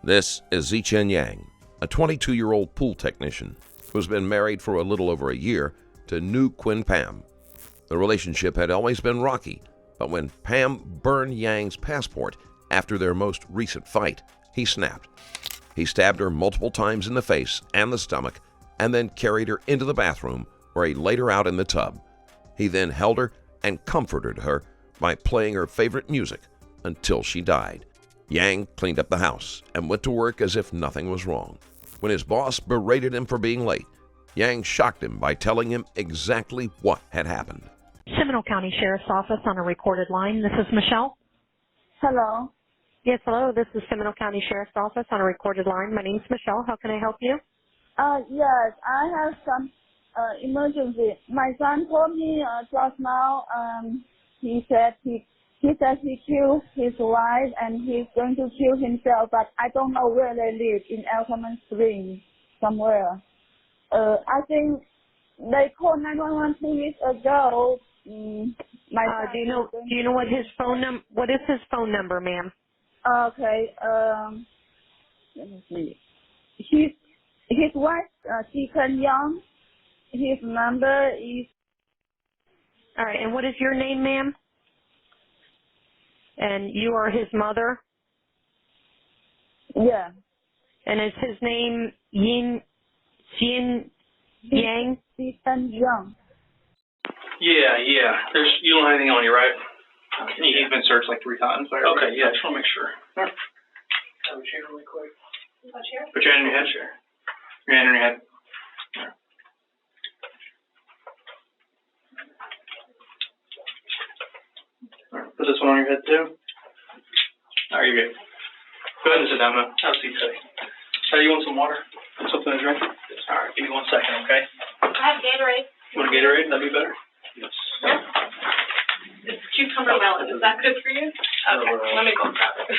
This is Xichen Yang, a 22-year-old pool technician who's been married for a little over a year to Nu Quinn Pam. The relationship had always been rocky, but when Pam burned Yang's passport after their most recent fight, he snapped. He stabbed her multiple times in the face and the stomach and then carried her into the bathroom where he laid her out in the tub. He then held her and comforted her by playing her favorite music until she died. Yang cleaned up the house and went to work as if nothing was wrong. When his boss berated him for being late, Yang shocked him by telling him exactly what had happened. Seminole County Sheriff's Office on a recorded line. This is Michelle. Hello. Yes, hello. This is Seminole County Sheriff's Office on a recorded line. My name's Michelle. How can I help you? Yes, I have some emergency. My son told me just now. He said he killed his wife and he's going to kill himself, but I don't know where they live, in Elkhorn Springs somewhere. I think they called 911 2 weeks ago. Do you know what his phone what is his phone number, ma'am? Okay. Let me see. His wife, Xichen Yang. His number is. All right. And what is your name, ma'am? And you are his mother? Yeah. And is his name Xichen Yang? Xichen Yang. Yeah. You don't have anything on you, right? He's been searched like 3 times. Okay, yeah, just want to make sure. Have a chair really quick. A chair? Put your hand in your head. Sure. Your hand in your head. All right, put this one on your head too. All right, you're good. Go ahead and sit down now. Have a seat, Teddy. Teddy, you want some water? Something to drink? All right, give me 1 second, okay? I have Gatorade. You want a Gatorade? That'd be better? Yes. It's cucumber melon. Is that good for you? Okay, let me go grab it.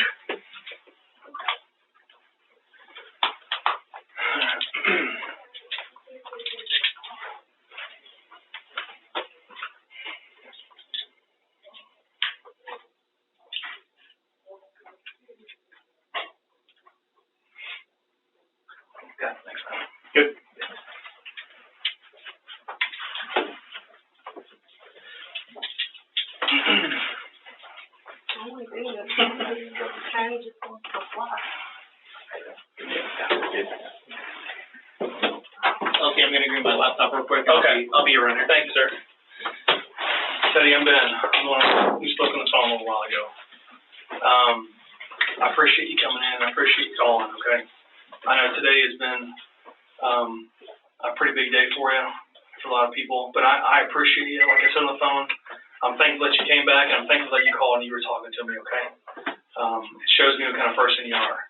Okay, thanks, man. Good. Oh my goodness. Kind of just wants to fly. Okay, I'm going to grab my laptop real quick. Okay, I'll be around here. Thank you, sir. Teddy, I'm Ben. I'm the one who spoke on the phone a little while ago. I appreciate you coming in. I appreciate you calling, okay? I know today has been a pretty big day for you, for a lot of people, but I appreciate you. Like I said on the phone, I'm thankful that you came back, and I'm thankful that you called and you were talking to me, okay? It shows me what kind of person you are.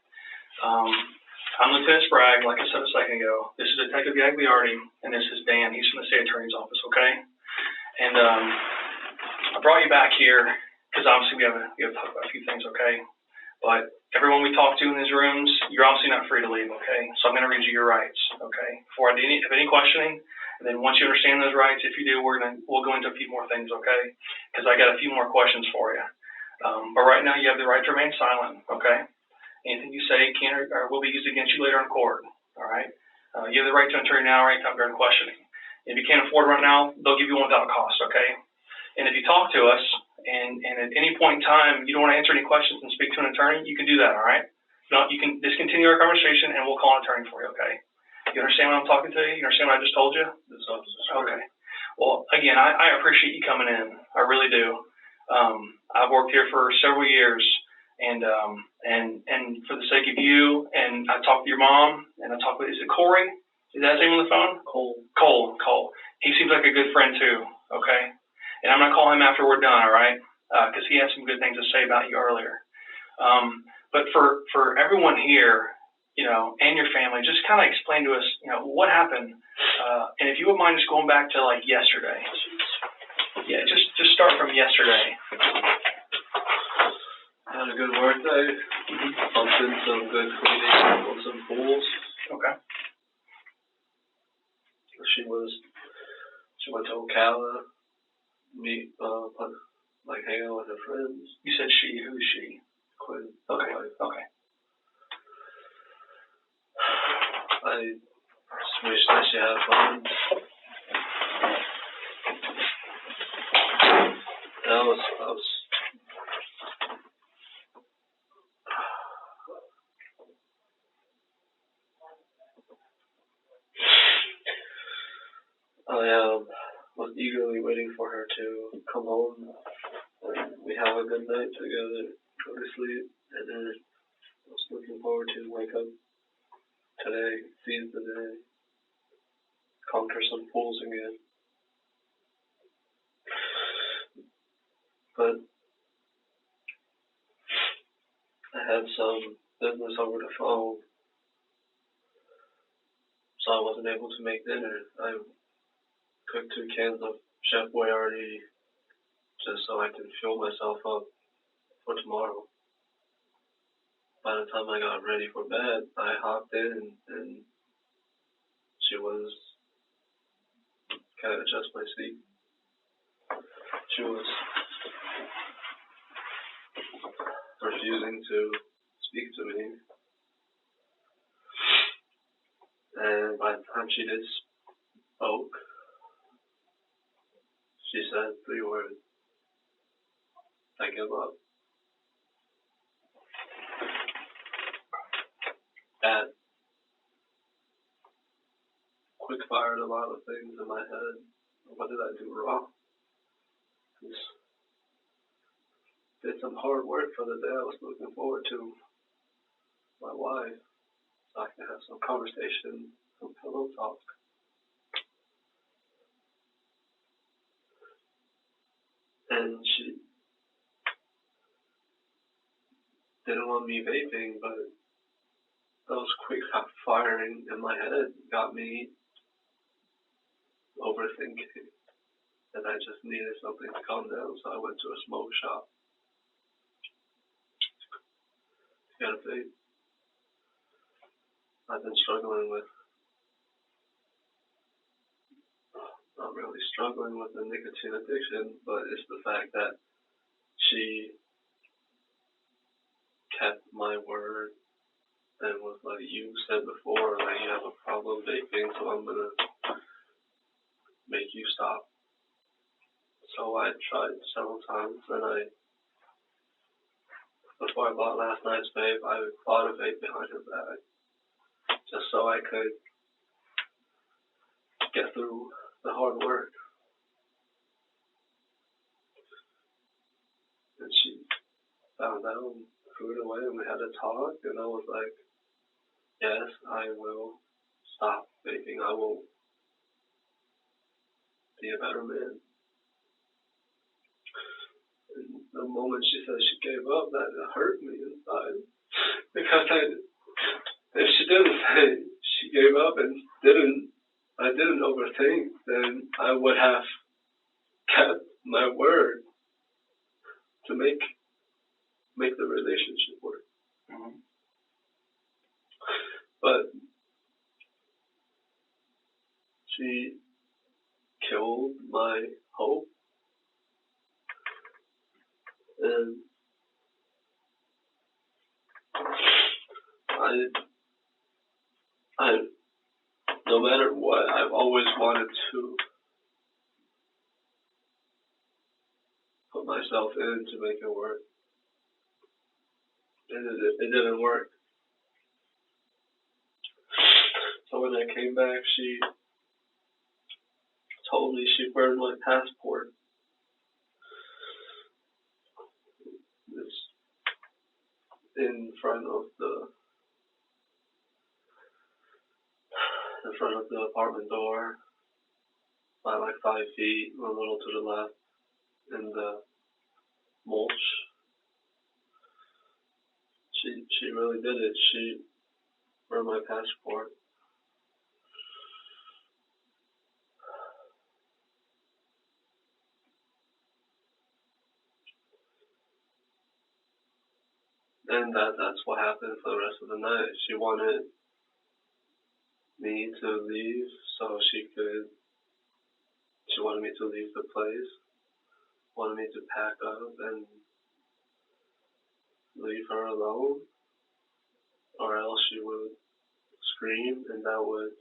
I'm Lieutenant Sprague, like I said a second ago. This is Detective Gagliardi, and this is Dan. He's from the state attorney's office, okay? And I brought you back here because obviously we have to talk about a few things, okay? But everyone we talk to in these rooms, you're obviously not free to leave, okay? So I'm going to read you your rights, okay? Before I do have any questioning, and then once you understand those rights, if you do, we'll go into a few more things, okay? Because I got a few more questions for you. But right now, you have the right to remain silent, okay? Anything you say can or will be used against you later in court, all right? You have the right to an attorney now or anytime during questioning. If you can't afford right now, they'll give you one without cost, okay? And if you talk to us and at any point in time you don't want to answer any questions and speak to an attorney, you can do that, all right? No, you can discontinue our conversation and we'll call an attorney for you, okay? You understand what I'm talking to you? You understand what I just told you? Okay. Well, again, I appreciate you coming in. I really do. I've worked here for several years, and for the sake of you, and I talked to your mom, and I talked with, is it Corey? Is that his name on the phone? Cole. He seems like a good friend too, okay? And I'm going to call him after we're done, all right? Because he had some good things to say about you earlier. But for everyone here, you know, and your family, just kind of explain to us, you know, what happened. And if you wouldn't mind just going back to like yesterday. Yeah, just start from yesterday. I had a good work day. Pumped in some good cleaning on some pools. Okay. She went to Ocala, meet, like hang out with her friends. You said she. Who is she? Quinn. Okay. I just wish that she had fun. I was was eagerly waiting for her to come home and we have a good night together, go to sleep, and then I was looking forward to wake up today, seize the day, conquer some fools again. But I had some business over the phone, so I wasn't able to make dinner. I cooked 2 cans of Chef Boyardee just so I can fuel myself up for tomorrow. By the time I got ready for bed, I hopped in and she was, can I adjust my seat? She was refusing to speak to me. And by the time she did spoke, she said 3 words. I give up. That quick fired a lot of things in my head. What did I do wrong? Just did some hard work for the day I was looking forward to. My wife, so I can have some conversation, some pillow talk. And she didn't want me vaping, but those quick firing in my head got me overthinking. And I just needed something to calm down, so I went to a smoke shop. Got a vape. I've been struggling with, not really struggling with the nicotine addiction, but it's the fact that she kept my word and was like, you said before, like, you have a problem vaping, so I'm gonna make you stop. So I tried several times, and before I bought last night's vape, I bought a vape behind her back, just so I could get through the hard work. And she found out and threw it away, and we had a talk, and I was like, yes, I will stop vaping. I will be a better man. And the moment she said she gave up, that hurt me inside. Because if she didn't say she gave up and I didn't overthink, then I would have kept my word to make the relationship work. Mm-hmm. But she killed my hope, and I no matter what, I've always wanted to put myself in to make it work. And it didn't work. So when I came back, she told me she burned my passport. It's in front of the apartment door by like 5 feet, a little to the left, in the mulch. She really did it. She burned my passport. And that's what happened for the rest of the night. She wanted me to leave she wanted me to leave the place, wanted me to pack up and leave her alone, or else she would scream, and that would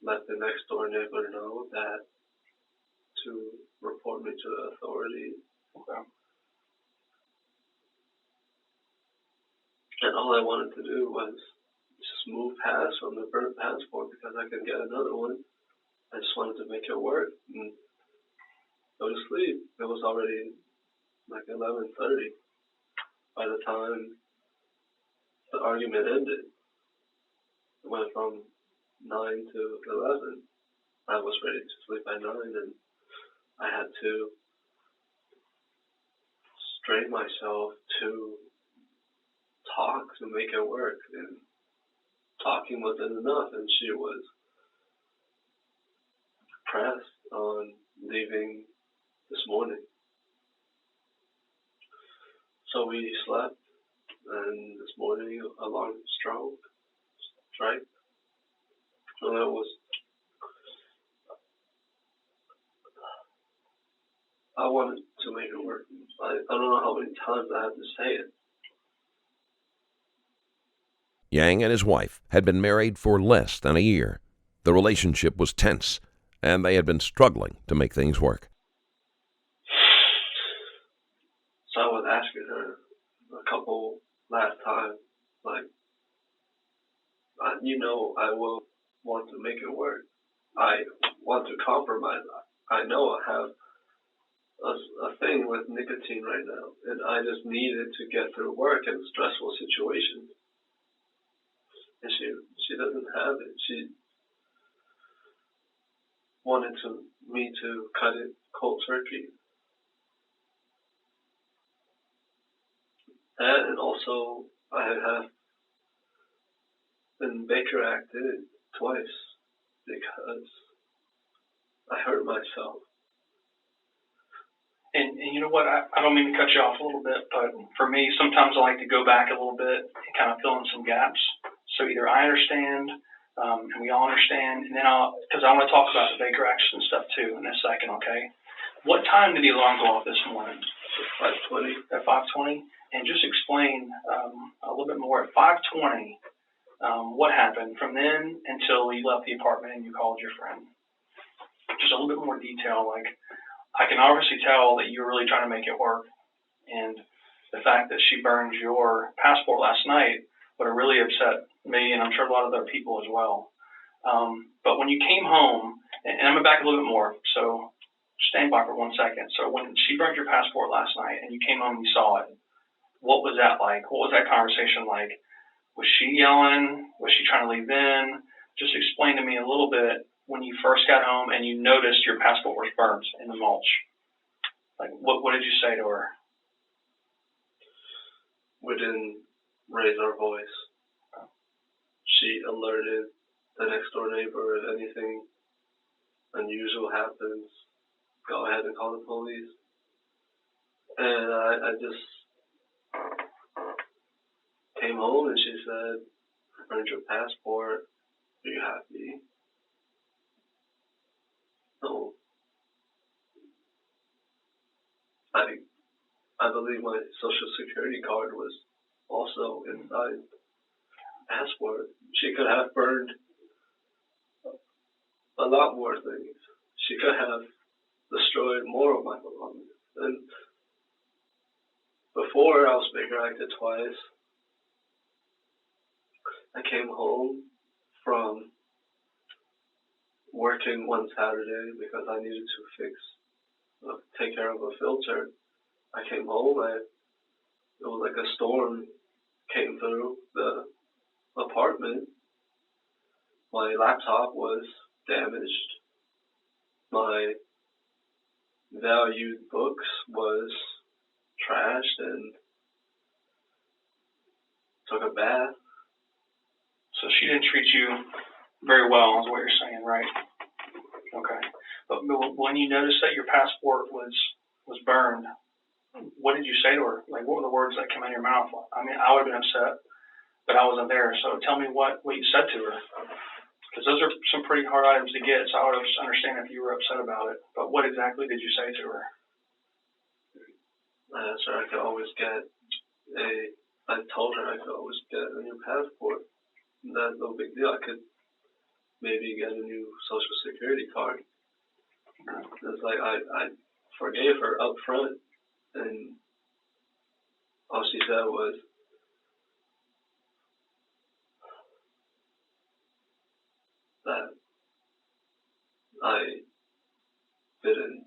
let the next door neighbor know that to report me to the authorities. Okay. And all I wanted to do was just move past from the burnt passport because I could get another one. I just wanted to make it work and go to sleep. It was already like 11:30 by the time the argument ended. It went from 9 to 11. I was ready to sleep at 9, and I had to strain myself to talk to make it work, and talking wasn't enough, and she was pressed on leaving this morning. So we slept, and this morning alarm strike. So that was, I wanted to make it work. I don't know how many times I had to say it. Yang and his wife had been married for less than a year. The relationship was tense, and they had been struggling to make things work. So I was asking her a couple last times, like, I will want to make it work. I want to compromise. I know I have a thing with nicotine right now, and I just need it to get through work in stressful situations. And she doesn't have it. She wanted me to cut it cold turkey. And also, I have been Baker acted twice because I hurt myself. And you know what, I don't mean to cut you off a little bit, but for me, sometimes I like to go back a little bit and kind of fill in some gaps. So either I understand, and we all understand, and then because I want to talk about the Baker action stuff too in a second, okay? What time did the alarm go off this morning? 5:20. At 5:20? And just explain a little bit more. At 5:20, what happened from then until you left the apartment and you called your friend? Just a little bit more detail. Like, I can obviously tell that you were really trying to make it work, and the fact that she burned your passport last night would have really upset me, and I'm sure a lot of other people as well. But when you came home, and I'm going to back a little bit more, so stand by for 1 second. So when she burned your passport last night and you came home and you saw it, what was that like? What was that conversation like? Was she yelling? Was she trying to leave in? Just explain to me a little bit when you first got home and you noticed your passport was burnt in the mulch. Like, what did you say to her? We didn't raise our voice. She alerted the next door neighbor if anything unusual happens. Go ahead and call the police. And I just came home and she said, I burned your passport. Are you happy? No. I believe my social security card was also inside the passport. She could have burned a lot more things. She could have destroyed more of my belongings. And before I was Baker acted twice, I came home from working one Saturday because I needed to take care of a filter. I came home, it was like a storm came through the apartment. My laptop was damaged. My valued books was trashed and took a bath. So she didn't treat you very well, is what you're saying, right? Okay. But when you noticed that your passport was burned, what did you say to her? Like, what were the words that came out of your mouth? I mean, I would have been upset, but I wasn't there. So tell me what you said to her. Because those are some pretty hard items to get, so I would understand if you were upset about it. But what exactly did you say to her? I told her I could always get a new passport. that's no big deal. I could maybe get a new Social Security card. It's like I forgave her up front, and all she said was that I didn't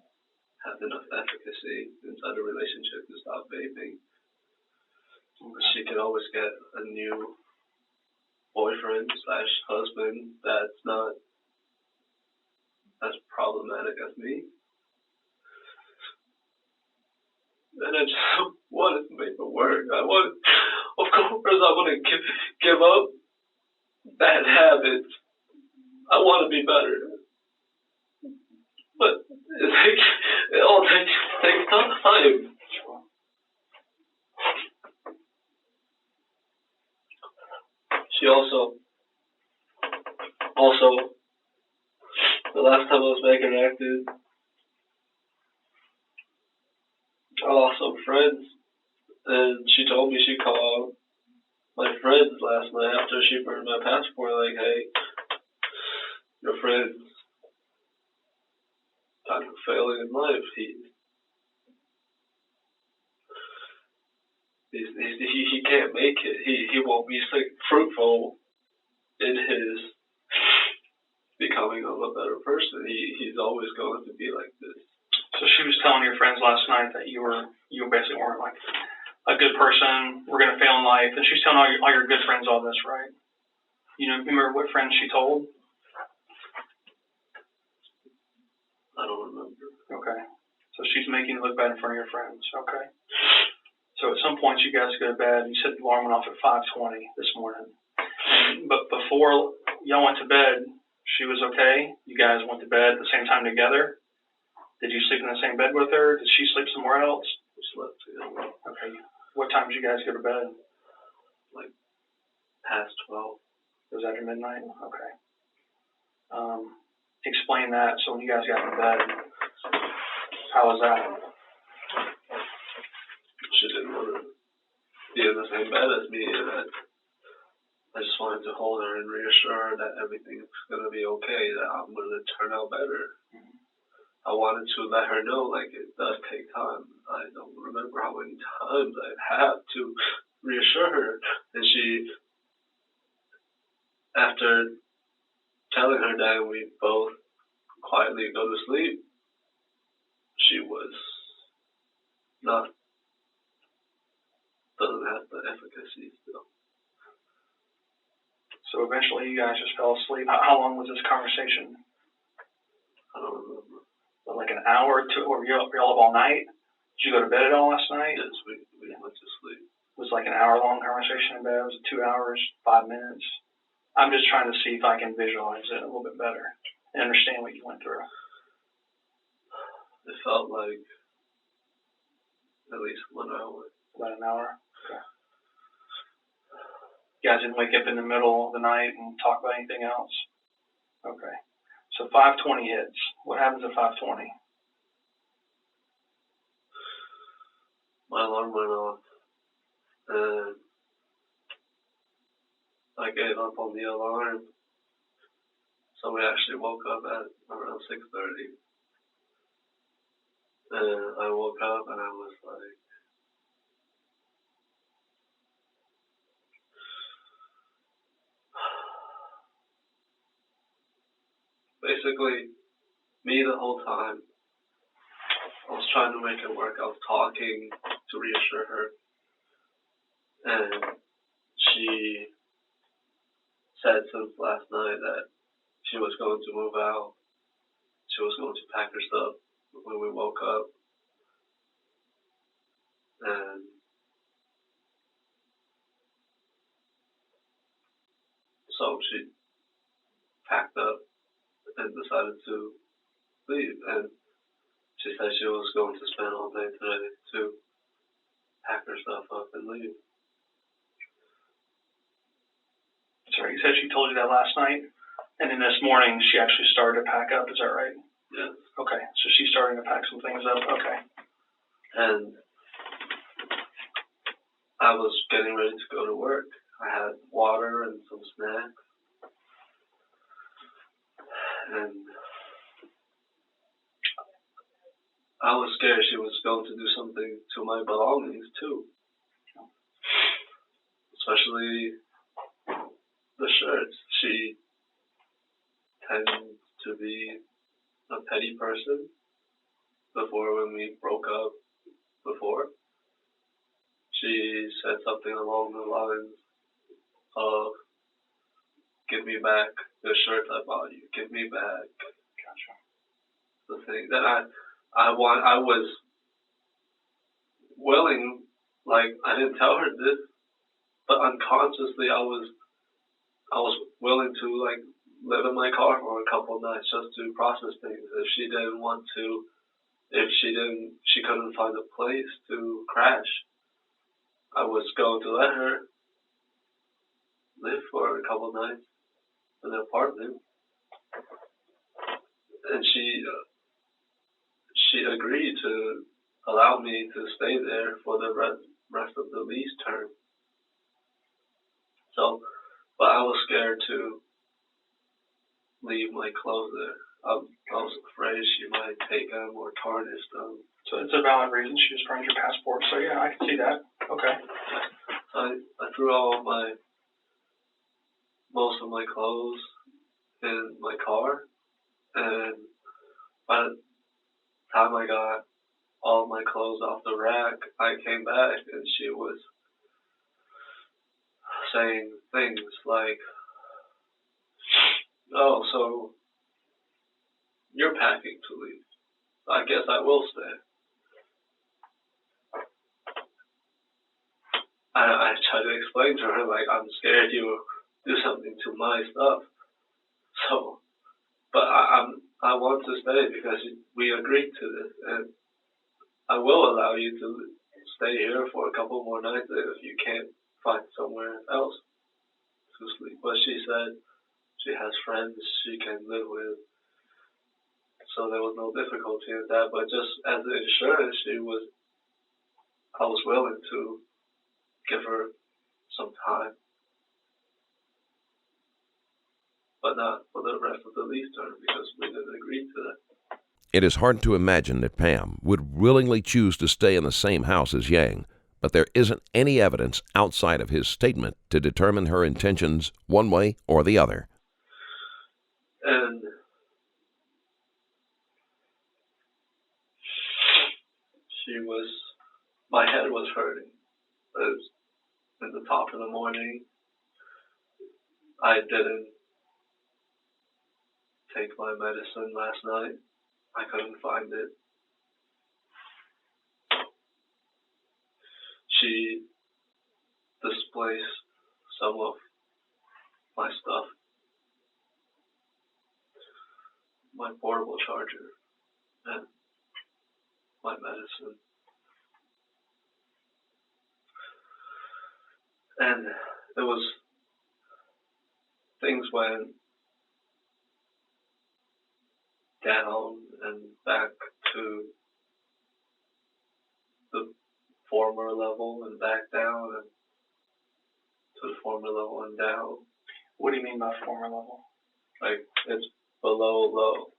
have enough efficacy inside a relationship to stop vaping. She could always get a new boyfriend/husband that's not as problematic as me. And I just wanted to make it work. Of course, I wouldn't give up bad habits. I want to be better. But it all takes time. She also, the last time I was making active, I lost some friends, and she told me she'd call my friends last night after she burned my passport, like, hey, your friend's kind of failing in life. He can't make it. He won't be fruitful in his becoming of a better person. He's always going to be like this. So she was telling your friends last night that you basically weren't like a good person, we're going to fail in life, and she's telling all your good friends all this, right? You remember what friends she told? I don't remember. Okay. So she's making you look bad in front of your friends. Okay. So at some point you guys go to bed. You set the alarm went off at 5:20 this morning. But before y'all went to bed, she was okay. You guys went to bed at the same time together. Did you sleep in the same bed with her? Did she sleep somewhere else? We slept together. Okay. What time did you guys go to bed? Like past 12. Was that after midnight? Okay. Explain that. So when you guys got to bed, how was that? She didn't want to be in the same bed as me, and I just wanted to hold her and reassure her that everything's going to be okay, that I'm going to turn out better. Mm-hmm. I wanted to let her know, like, it does take time. I don't remember how many times I've had to reassure her. And she, after telling her that we both quietly go to sleep, she was doesn't have the efficacy still. So eventually you guys just fell asleep. How long was this conversation? I don't remember. Like an hour or two? Were you up all night? Did you go to bed at all last night? Yes, we went to sleep. It was like an hour-long conversation in bed? Was it 2 hours, 5 minutes? I'm just trying to see if I can visualize it a little bit better and understand what you went through. It felt like at least 1 hour. About an hour? Okay. You guys didn't wake up in the middle of the night and talk about anything else? Okay. So 5:20 hits. What happens at 5:20? My alarm went off, and I gave up on the alarm. So we actually woke up at around 6:30. And I woke up and I was like, basically, me the whole time, I was trying to make it work. I was talking to reassure her. And she said since last night that she was going to move out. She was going to pack her stuff when we woke up. And so she packed up and decided to leave. And she said she was going to spend all day today to pack her stuff up and leave. Sorry, you said she told you that last night, and then this morning she actually started to pack up, is that right? Yes. Okay, so she's starting to pack some things up, okay. And I was getting ready to go to work. I had water and some snacks. And I was scared she was going to do something to my belongings too. Especially the shirts. She tends to be a petty person. Before, when we broke up before, she said something along the lines of, "Give me back the shirts I bought you. Give me back." Gotcha. The thing that I was willing, like, I didn't tell her this, but unconsciously I was willing to, like, live in my car for a couple of nights just to process things. If she didn't want to, if she couldn't find a place to crash, I was going to let her live for a couple of nights in an apartment. And she agreed to allow me to stay there for the rest of the lease term. So, but I was scared to leave my clothes there. I was afraid she might take them or tarnish them. So it's a valid reason. She just burned your passport. So yeah, I can see that. Okay. I threw most of my clothes in my car, and by the time I got all my clothes off the rack, I came back and she was saying things like, "Oh, so you're packing to leave. I guess I will stay." I tried to explain to her, like, I'm scared you will do something to my stuff. So, but I want to stay because we agreed to this, and I will allow you to stay here for a couple more nights if you can't find somewhere else to sleep. But she said she has friends she can live with, so there was no difficulty in that. But just as an insurance, I was willing to give her some time, but not for the rest of the lease term because we didn't agree to that. It is hard to imagine that Pam would willingly choose to stay in the same house as Yang, but there isn't any evidence outside of his statement to determine her intentions one way or the other. And my head was hurting. It was in the top of the morning. I didn't take my medicine last night. I couldn't find it. She displaced some of my stuff. My portable charger and my medicine. And it was, things went down and back to the former level and back down and to the former level and down. What do you mean by former level? Like, it's below low,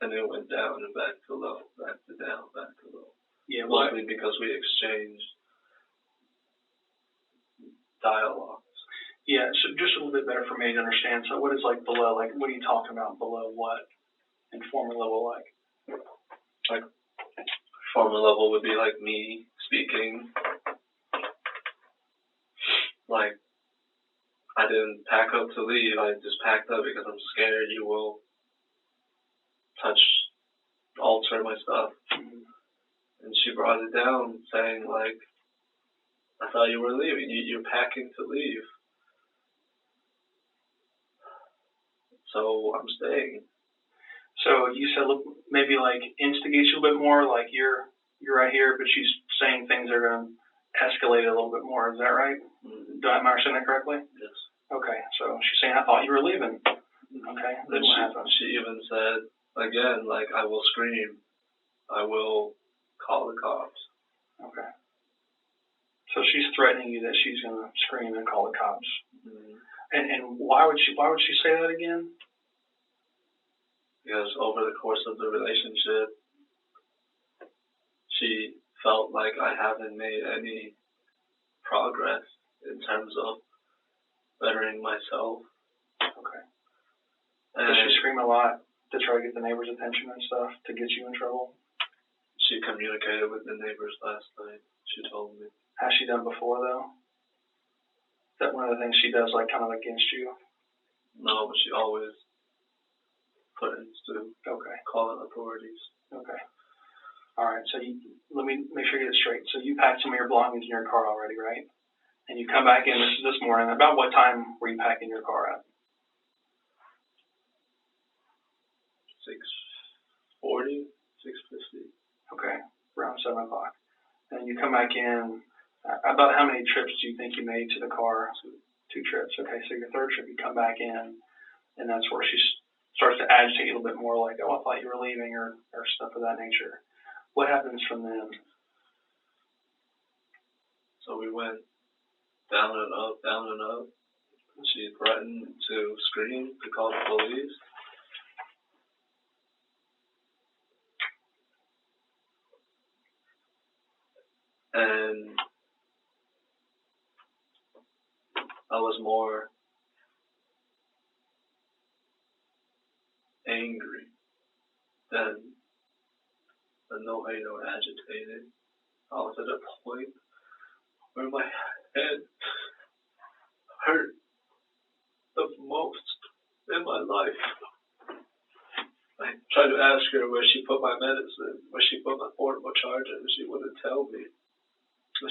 and it went down and back to low, back to down, back to low. Yeah, mostly because we exchanged dialogues. Yeah, so just a little bit better for me to understand. So what is like below? Like, what are you talking about below what? And former level, like? Like, former level would be like me speaking. Like, I didn't pack up to leave. I just packed up because I'm scared you will alter my stuff. Mm-hmm. And she brought it down, saying, like, I thought you were leaving. You're packing to leave. So I'm staying. So you said, look, maybe like instigate you a little bit more, like you're right here, but she's saying things are going to escalate a little bit more. Is that right? Mm-hmm. Do I understand that correctly? Yes. Okay, so she's saying, I thought you were leaving. Okay, then what happened? She even said, again, like, I will scream. I will call the cops. Okay. So she's threatening you that she's going to scream and call the cops. And why would she say that again? Because over the course of the relationship, she felt like I haven't made any progress in terms of bettering myself. Okay. And Does she scream a lot to try to get the neighbors' attention and stuff to get you in trouble? she communicated with the neighbors last night. She told me. Has she done before though? Is that one of the things she does, like kind of against you? No, but she always threatens to call in authorities. Okay. All right. So let me make sure I get it straight. So you packed some of your belongings in your car already, right? And you come back in this morning. About what time were you packing your car at? 6:40, 6:50. Okay, around 7 o'clock. And you come back in. About how many trips do you think you made to the car? Two trips. Okay, so your third trip, you come back in, and that's where she starts to agitate you a little bit more, like, oh, I thought you were leaving, or stuff of that nature. What happens from then? So we went down and up, down and up. She threatened to scream, to call the police. And I was more angry than annoyed or agitated. I was at a point where my head hurt the most in my life. I tried to ask her where she put my medicine, where she put my portable charger, and she wouldn't tell me.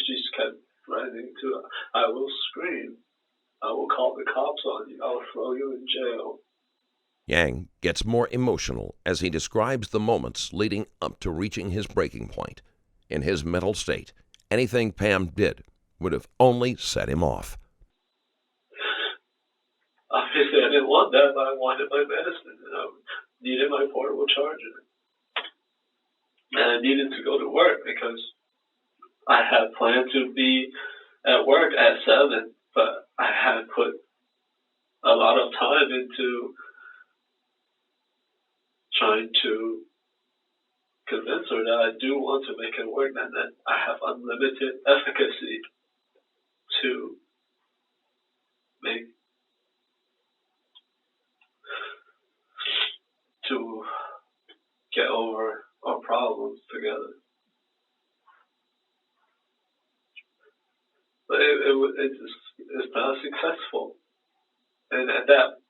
She just kept threatening to, I will scream. I will call the cops on you. I will throw you in jail. Yang gets more emotional as he describes the moments leading up to reaching his breaking point. In his mental state, anything Pam did would have only set him off. Obviously, I didn't want that, but I wanted my medicine, and I needed my portable charger. And I needed to go to work because I had planned to be at work at 7, but I had put a lot of time into trying to convince her that I do want to make it work and that I have unlimited efficacy to get over our problems together. But it's not successful. And at that.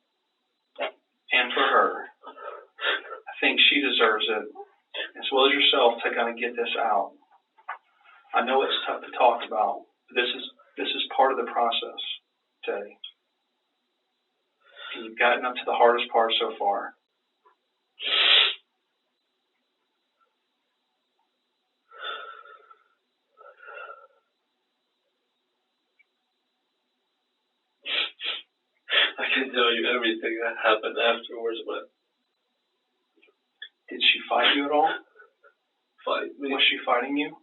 And for her, I think she deserves it, as well as yourself, to kind of get this out. I know it's tough to talk about, but this is part of the process, Teddy. And you've gotten up to the hardest part so far. I can tell you everything that happened afterwards, but... Did she fight you at all? Fight me? Was she fighting you?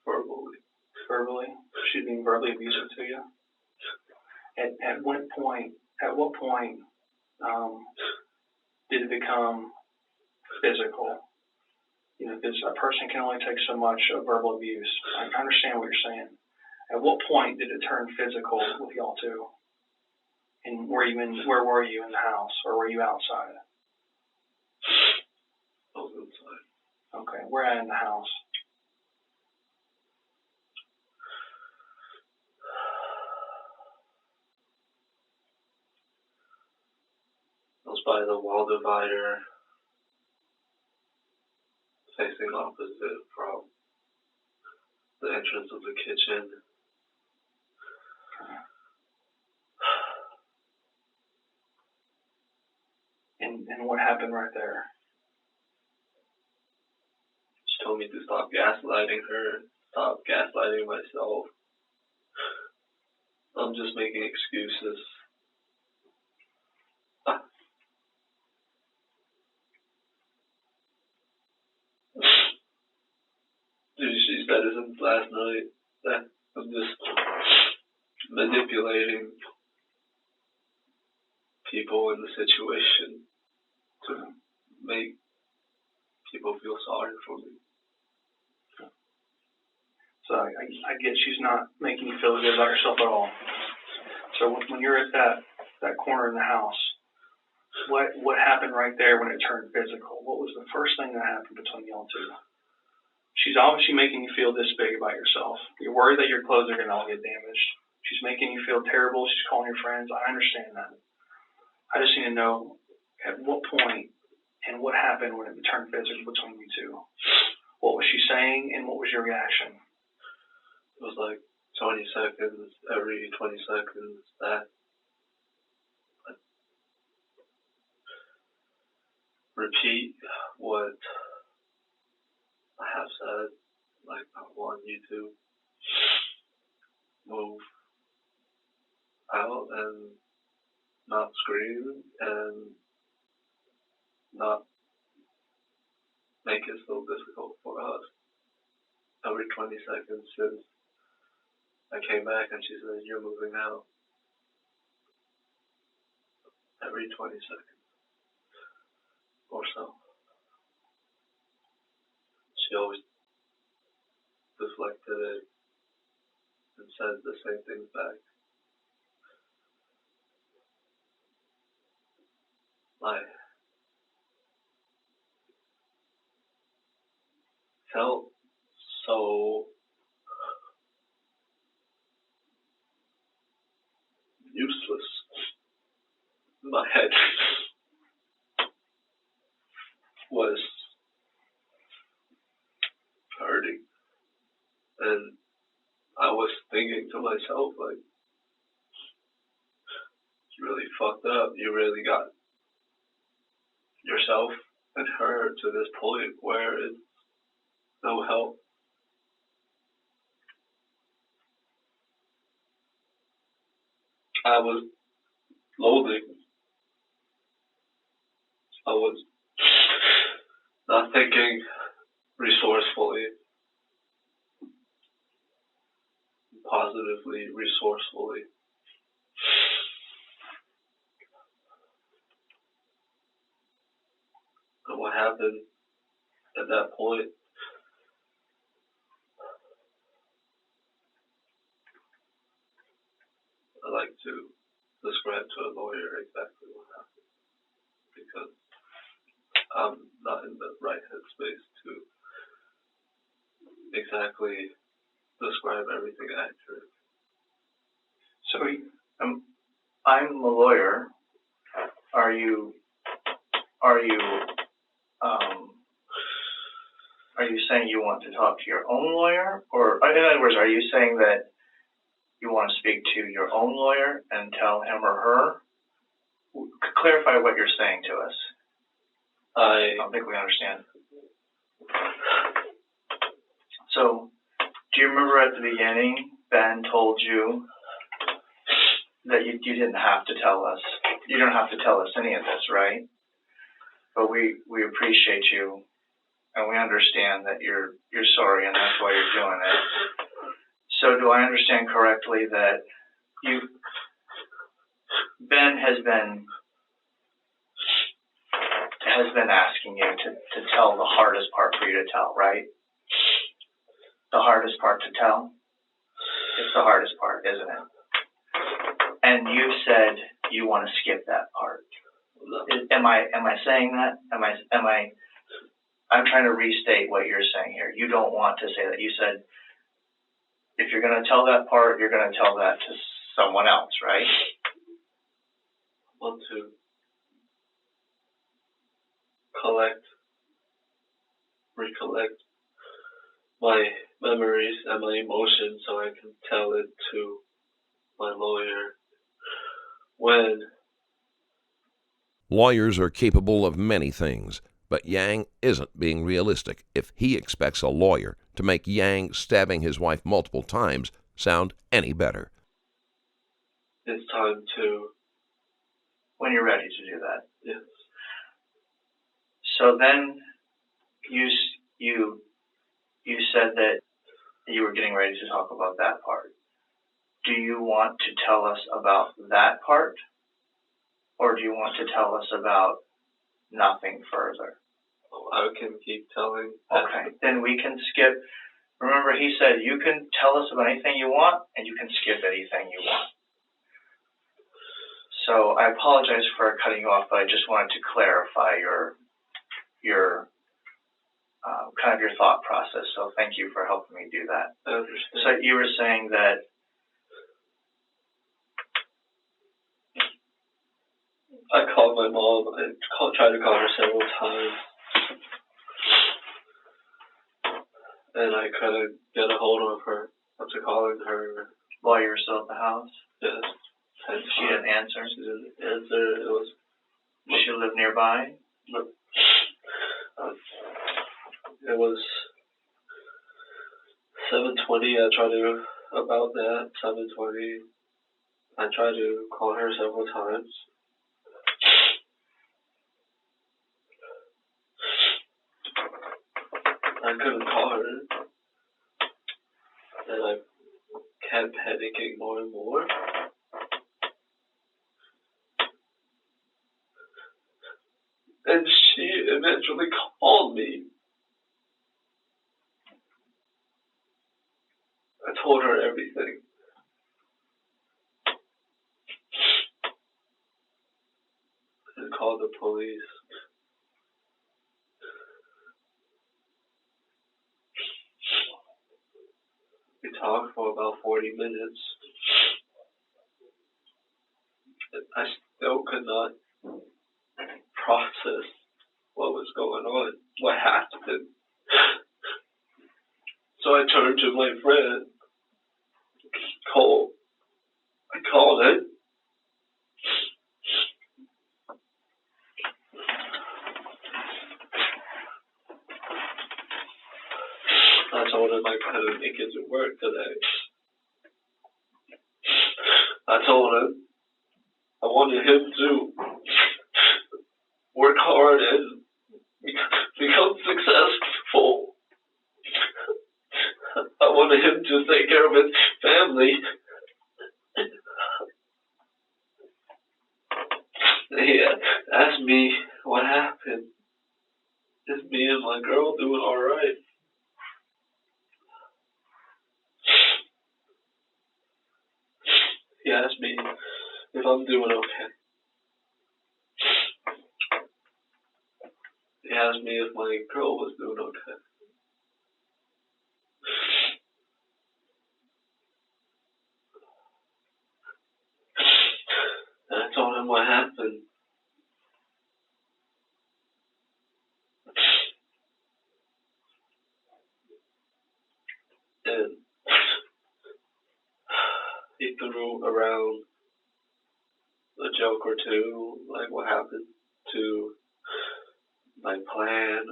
Verbally. Verbally? She's being verbally abusive to you? At what point did it become physical? You know, because a person can only take so much of verbal abuse. I understand what you're saying. At what point did it turn physical with y'all two? And where were you in the house, or were you outside? I was outside. Okay, where at in the house? I was by the wall divider, facing opposite from the entrance of the kitchen. And what happened right there? She told me to stop gaslighting her, stop gaslighting myself. I'm just making excuses. She said it since last night that I'm just manipulating people in the situation to make people feel sorry for me. So I get she's not making you feel good about yourself at all. So when you're at that corner in the house, what happened right there when it turned physical? What was the first thing that happened between y'all two? She's obviously making you feel this big about yourself. You're worried that your clothes are going to all get damaged. She's making you feel terrible. She's calling your friends. I understand that. I just need to know at what point and what happened when it turned physical between you two. What was she saying and what was your reaction? It was like 20 seconds, every 20 seconds that I repeat what I have said, like I want you to move out and not scream and not make it so difficult for us. Every 20 seconds since I came back and she said, "You're moving out." Every 20 seconds or so. She always deflected it and said the same thing back. I felt so useless. My head was hurting, and I was thinking to myself, like, you really fucked up. You really got yourself and her to this point where it's no help. I was loathing. I was not thinking resourcefully, positively, resourcefully. And what happened at that point, I like to describe to a lawyer exactly what happened, because I'm not in the right headspace to exactly describe everything accurately. So I'm a lawyer. Are you saying you want to talk to your own lawyer, or in other words, are you saying that you want to speak to your own lawyer and tell him or her? Clarify what you're saying to us. I don't think we understand. So, do you remember at the beginning, Ben told you that you didn't have to tell us. You don't have to tell us any of this, right? But we appreciate you, and we understand that you're sorry, and that's why you're doing it. So, do I understand correctly that Ben has been asking you to tell the hardest part for you to tell, right? The hardest part to tell? It's the hardest part, isn't it? And you said you want to skip that part. Am I saying that? I'm trying to restate what you're saying here. You don't want to say that. You said if you're going to tell that part, you're going to tell that to someone else, right? I want to recollect my memories and my emotions so I can tell it to my lawyer when. Lawyers are capable of many things, but Yang isn't being realistic if he expects a lawyer to make Yang stabbing his wife multiple times sound any better. It's time to. When you're ready to do that. Yes. So then you said that you were getting ready to talk about that part. do you want to tell us about that part? Or do you want to tell us about nothing further? I can keep telling. Okay, then we can skip. Remember, he said you can tell us about anything you want, and you can skip anything you want. So I apologize for cutting you off, but I just wanted to clarify your kind of your thought process. So thank you for helping me do that. I understand. So you were saying that I called my mom. I tried to call her several times, and I couldn't get a hold of her. After calling her while you were still at the house, yes, and she didn't answer. She didn't answer. Does she live nearby? No. It was 7:20. I tried to about that 7:20. I tried to call her several times. I couldn't call her, and I kept panicking more and more. And she eventually called me. I told her everything. And called the police. We talked for about 40 minutes. And I still could not process what was going on, what happened. So I turned to my friend, Cole. I called it. I told him I couldn't make it to work today. I told him I wanted him to work hard and become successful. I wanted him to take care of his family. He asked me what happened. Is me and my girl doing all right? He asked me if I'm doing okay. He asked me if my girl was doing okay. And I told him what happened. And he threw around a joke or two, like what happened to my plan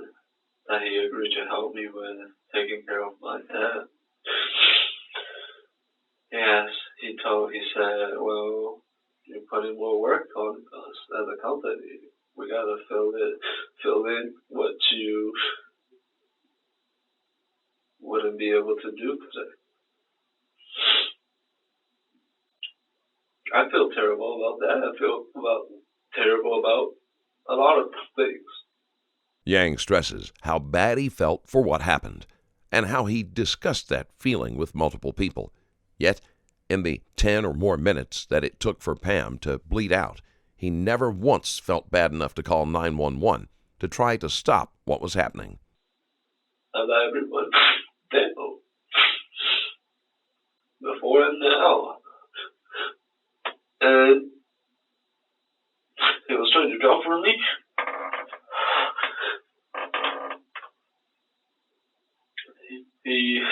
that he agreed to help me with taking care of my dad. Yes, he said, well, you're putting more work on us as a company. We gotta fill in what you wouldn't be able to do today. I feel terrible about that. I feel terrible about a lot of things. Yang stresses how bad he felt for what happened and how he discussed that feeling with multiple people. Yet, in the 10 or more minutes that it took for Pam to bleed out, he never once felt bad enough to call 911 to try to stop what was happening. I let everyone down before and now. And he was trying to jump for me. He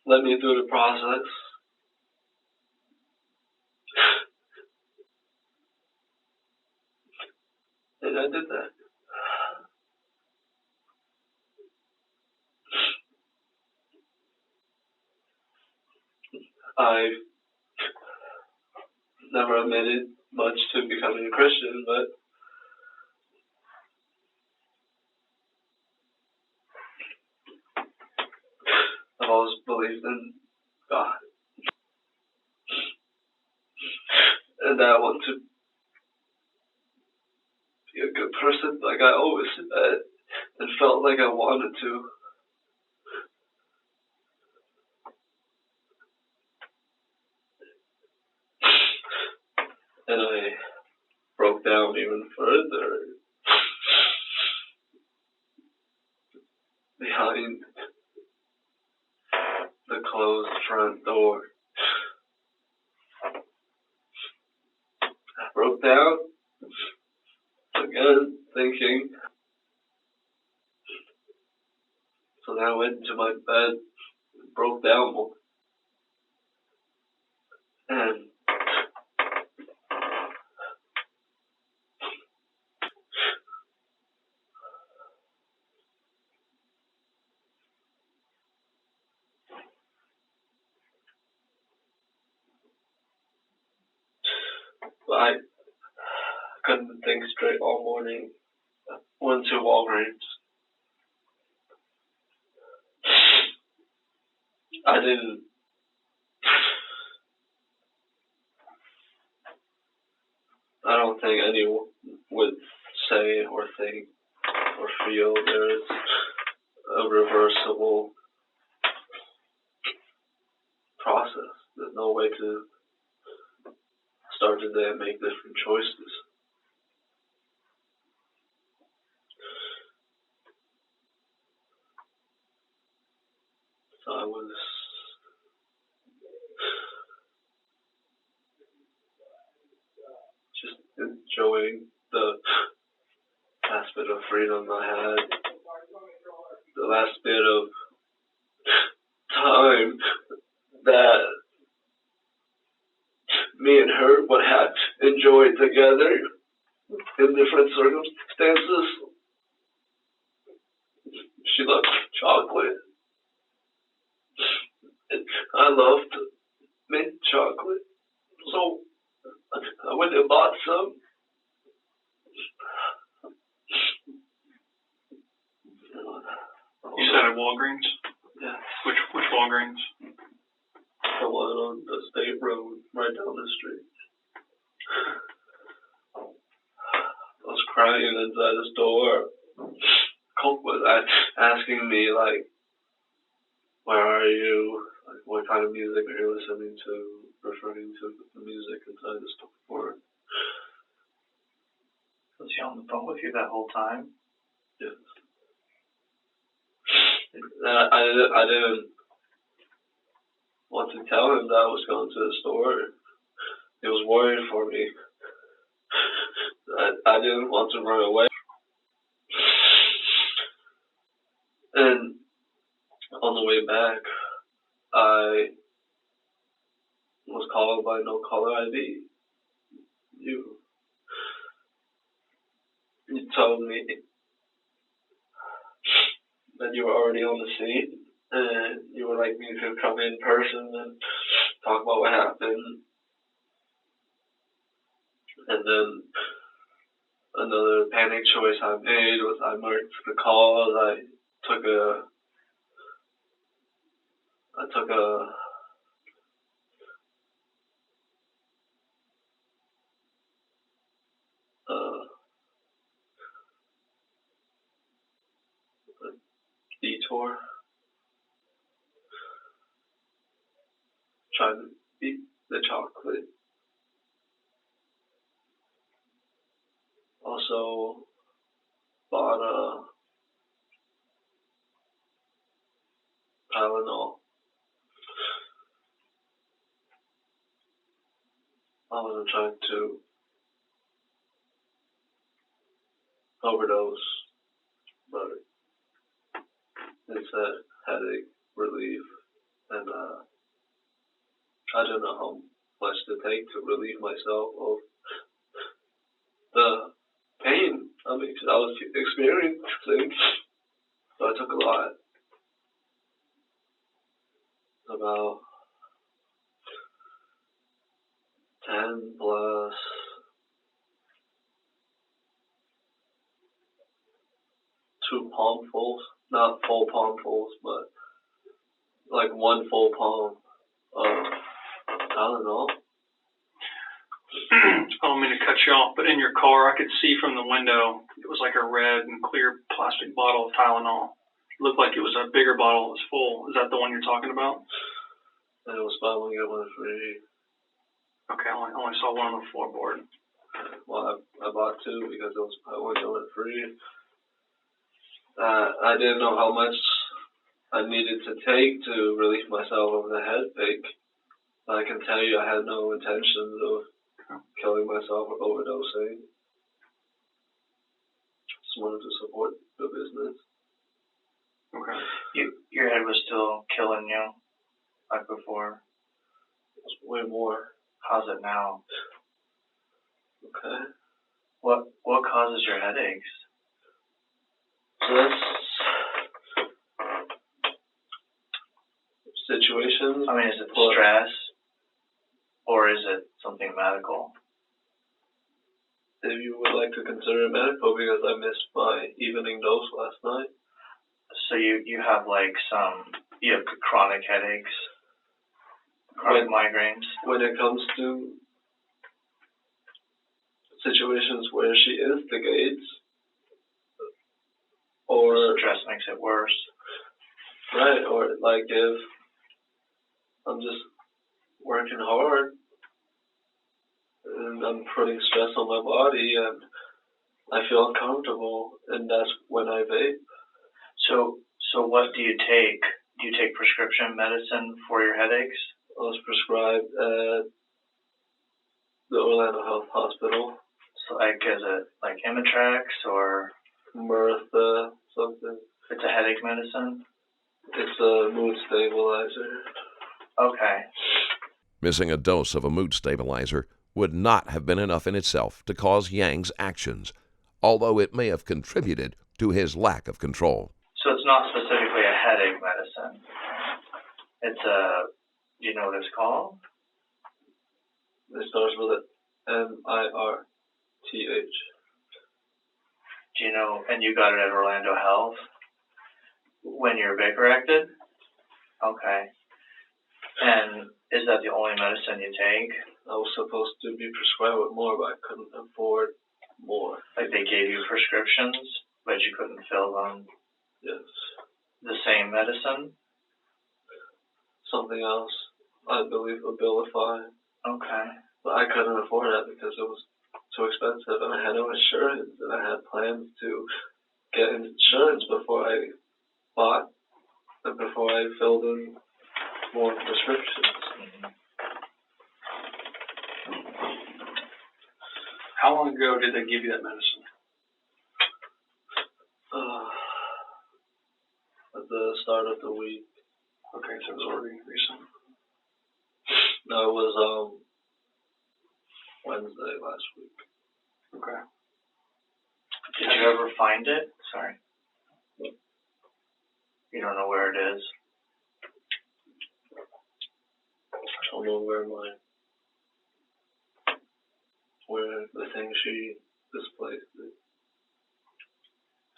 led me through the process. And I did that. I never admitted much to becoming a Christian, but I've always believed in God. And I want to be a good person like I always said and felt like I wanted to. And I broke down even further behind the closed front door. I broke down again, thinking. So then I went into my bed, broke down more. And I couldn't think straight all morning. I went to Walgreens. I don't think anyone would say or think or feel there is a reversible process. There's no way to start the day and make different choices. So I was just enjoying the last bit of freedom I had, the last bit of time that me and her would have enjoyed together in different circumstances. She loved chocolate. I loved mint chocolate. So I went and bought some. You said at Walgreens? Yeah. Which Walgreens? The one on the State Road right down the street. I was crying inside the store. Colt was asking me, like, where are you? Like, what kind of music are you listening to? Referring to the music inside the store. Was he on the phone with you that whole time? Yes. I didn't want to tell him that I was going to the store. He was worried for me. I didn't want to run away. And on the way back, I was called by no caller ID. You told me that you were already on the scene, and you would like me to come in person and talk about what happened. And then another panic choice I made was I marked the calls. I took a detour, trying to eat the chocolate. Also bought a Tylenol. I wasn't trying to overdose, but instead headache relief, and I don't know how much to take to relieve myself of the pain I was experiencing. So I took a lot. About 10 plus 2 palmfuls, not full palmfuls, but like one full palm of Tylenol. I don't mean to cut you off, but in your car, I could see from the window, it was like a red and clear plastic bottle of Tylenol. It looked like it was a bigger bottle that was full. Is that the one you're talking about? And it was buy one get one free. Okay, I only saw one on the floorboard. Well, I bought two because it was buy one get one free. I didn't know how much I needed to take to relieve myself of the headache. I can tell you I had no intentions of killing myself or overdosing. Just wanted to support the business. Okay. Your head was still killing you, like before. It's way more. How's it now? Okay. What causes your headaches? Just situations. I mean, is it stress, or is it something medical? If you would like to consider it medical, because I missed my evening dose last night. So you have like you have chronic headaches, chronic migraines? When it comes to situations where she instigates, or stress makes it worse. Right, or like if I'm just working hard and I'm putting stress on my body and I feel uncomfortable, and that's when I vape. So what do you take? Do you take prescription medicine for your headaches? I was prescribed at the Orlando Health Hospital. So like, is it like Imitrex or Mirtha, something? It's a headache medicine? It's a mood stabilizer. Okay. Missing a dose of a mood stabilizer would not have been enough in itself to cause Yang's actions, although it may have contributed to his lack of control. So it's not specifically a headache medicine. It's do you know what it's called? It starts with an MIRTH. Do you know, and you got it at Orlando Health when you're vaporected? Okay. And is that the only medicine you take? I was supposed to be prescribed with more, but I couldn't afford more. Like they gave you prescriptions, but you couldn't fill them? Yes. The same medicine? Something else. I believe Abilify. Okay. But I couldn't afford that because it was too expensive, and I had no insurance, and I had plans to get insurance before I bought and before I filled in more prescriptions. Mm-hmm. How long ago did they give you that medicine? At the start of the week. Okay, so it was already recent. No, it was Wednesday last week. Okay. Did you ever find it? Sorry. You don't know where it is? I don't know where the thing she displaced it.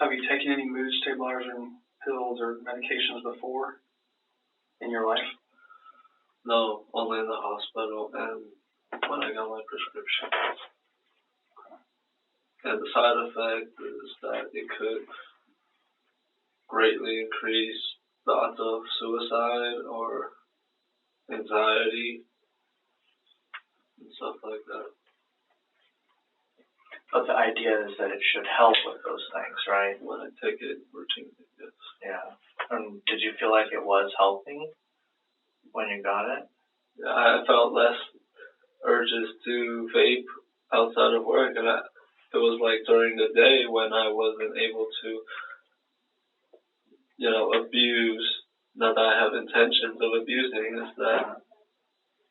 Have you taken any mood stabilizing pills or medications before in your life? No, only in the hospital and when I got my prescription. And the side effect is that it could greatly increase thoughts of suicide or anxiety and stuff like that. But the idea is that it should help with those things, right? When I take it routinely, yes. Yeah. And did you feel like it was helping when you got it? Yeah, I felt less urges to vape outside of work, and it was like during the day when I wasn't able to, abuse. Not that I have intentions of abusing, it's that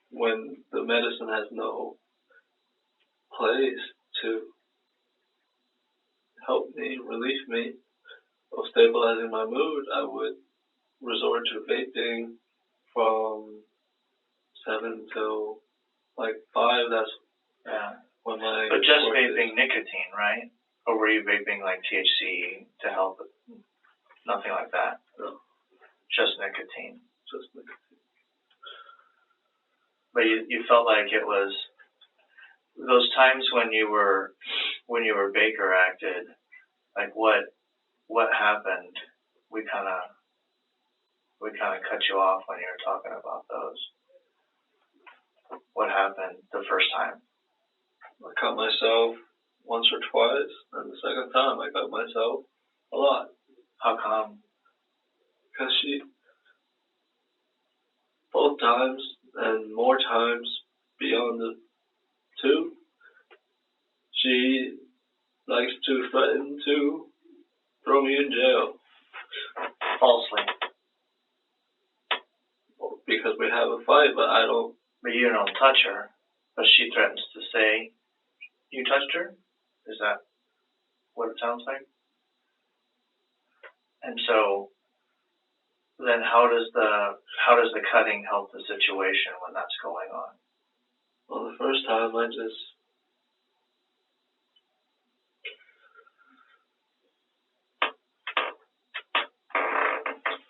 when the medicine has no place to help me, relieve me of stabilizing my mood, I would resort to vaping from 7 till 5. That's when my But just vaping nicotine, right? Or were you vaping like THC to help? Nothing like that? No. Just nicotine? just nicotine. But you felt like it was those times when you were Baker acted, like what happened? We kind of cut you off when you were talking about those. What happened the first time? I cut myself once or twice, and the second time I cut myself a lot. How come? Because she, both times and more times beyond the two, she likes to threaten to throw me in jail. Falsely. Because we have a fight, but I don't. But you don't touch her. But she threatens to say, you touched her? Is that what it sounds like? And so, then how does the cutting help the situation when that's going on? Well, the first time I just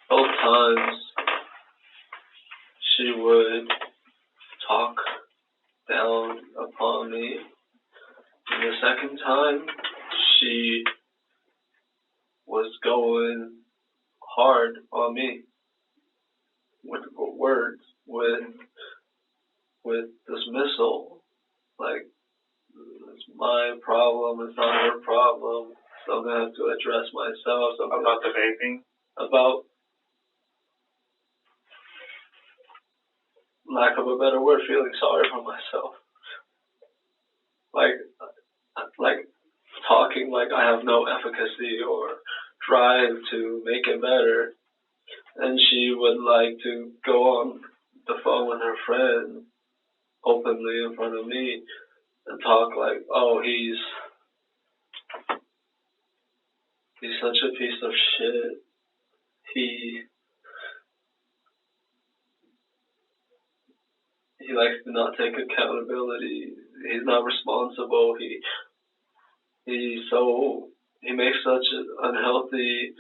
both times she would talk down upon me. And the second time she was going hard on me with words, with dismissal, like it's my problem, it's not her problem, so I'm gonna have to address myself. About the vaping? About, lack of a better word, feeling sorry for myself. Like talking like I have no efficacy or drive to make it better. And she would like to go on the phone with her friend openly in front of me and talk like, oh, he's such a piece of shit. He likes to not take accountability. He's not responsible. He makes such unhealthy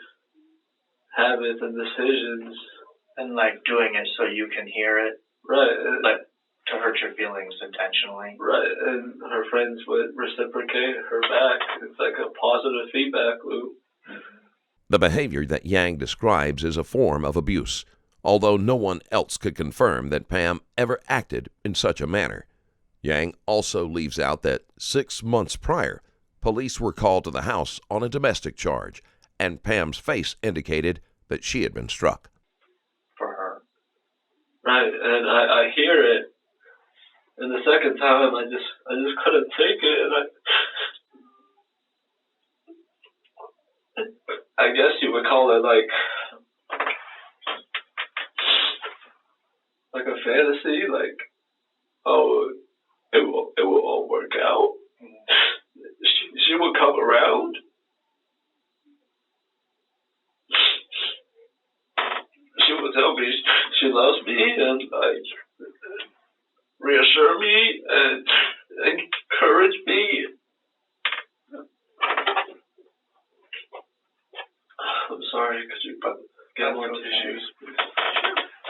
habits and decisions. And like doing it so you can hear it. Right. Like to hurt your feelings intentionally. Right. And her friends would reciprocate her back. It's like a positive feedback loop. The behavior that Yang describes is a form of abuse, although no one else could confirm that Pam ever acted in such a manner. Yang also leaves out that 6 months prior, police were called to the house on a domestic charge, and Pam's face indicated that she had been struck. For her. Right, and I hear it. And the second time, I just couldn't take it, and I guess you would call it like a fantasy, like, oh, it will all work out. She would come around. She would tell me she loves me and like reassure me and encourage me. I'm sorry, could you get more tissues, please?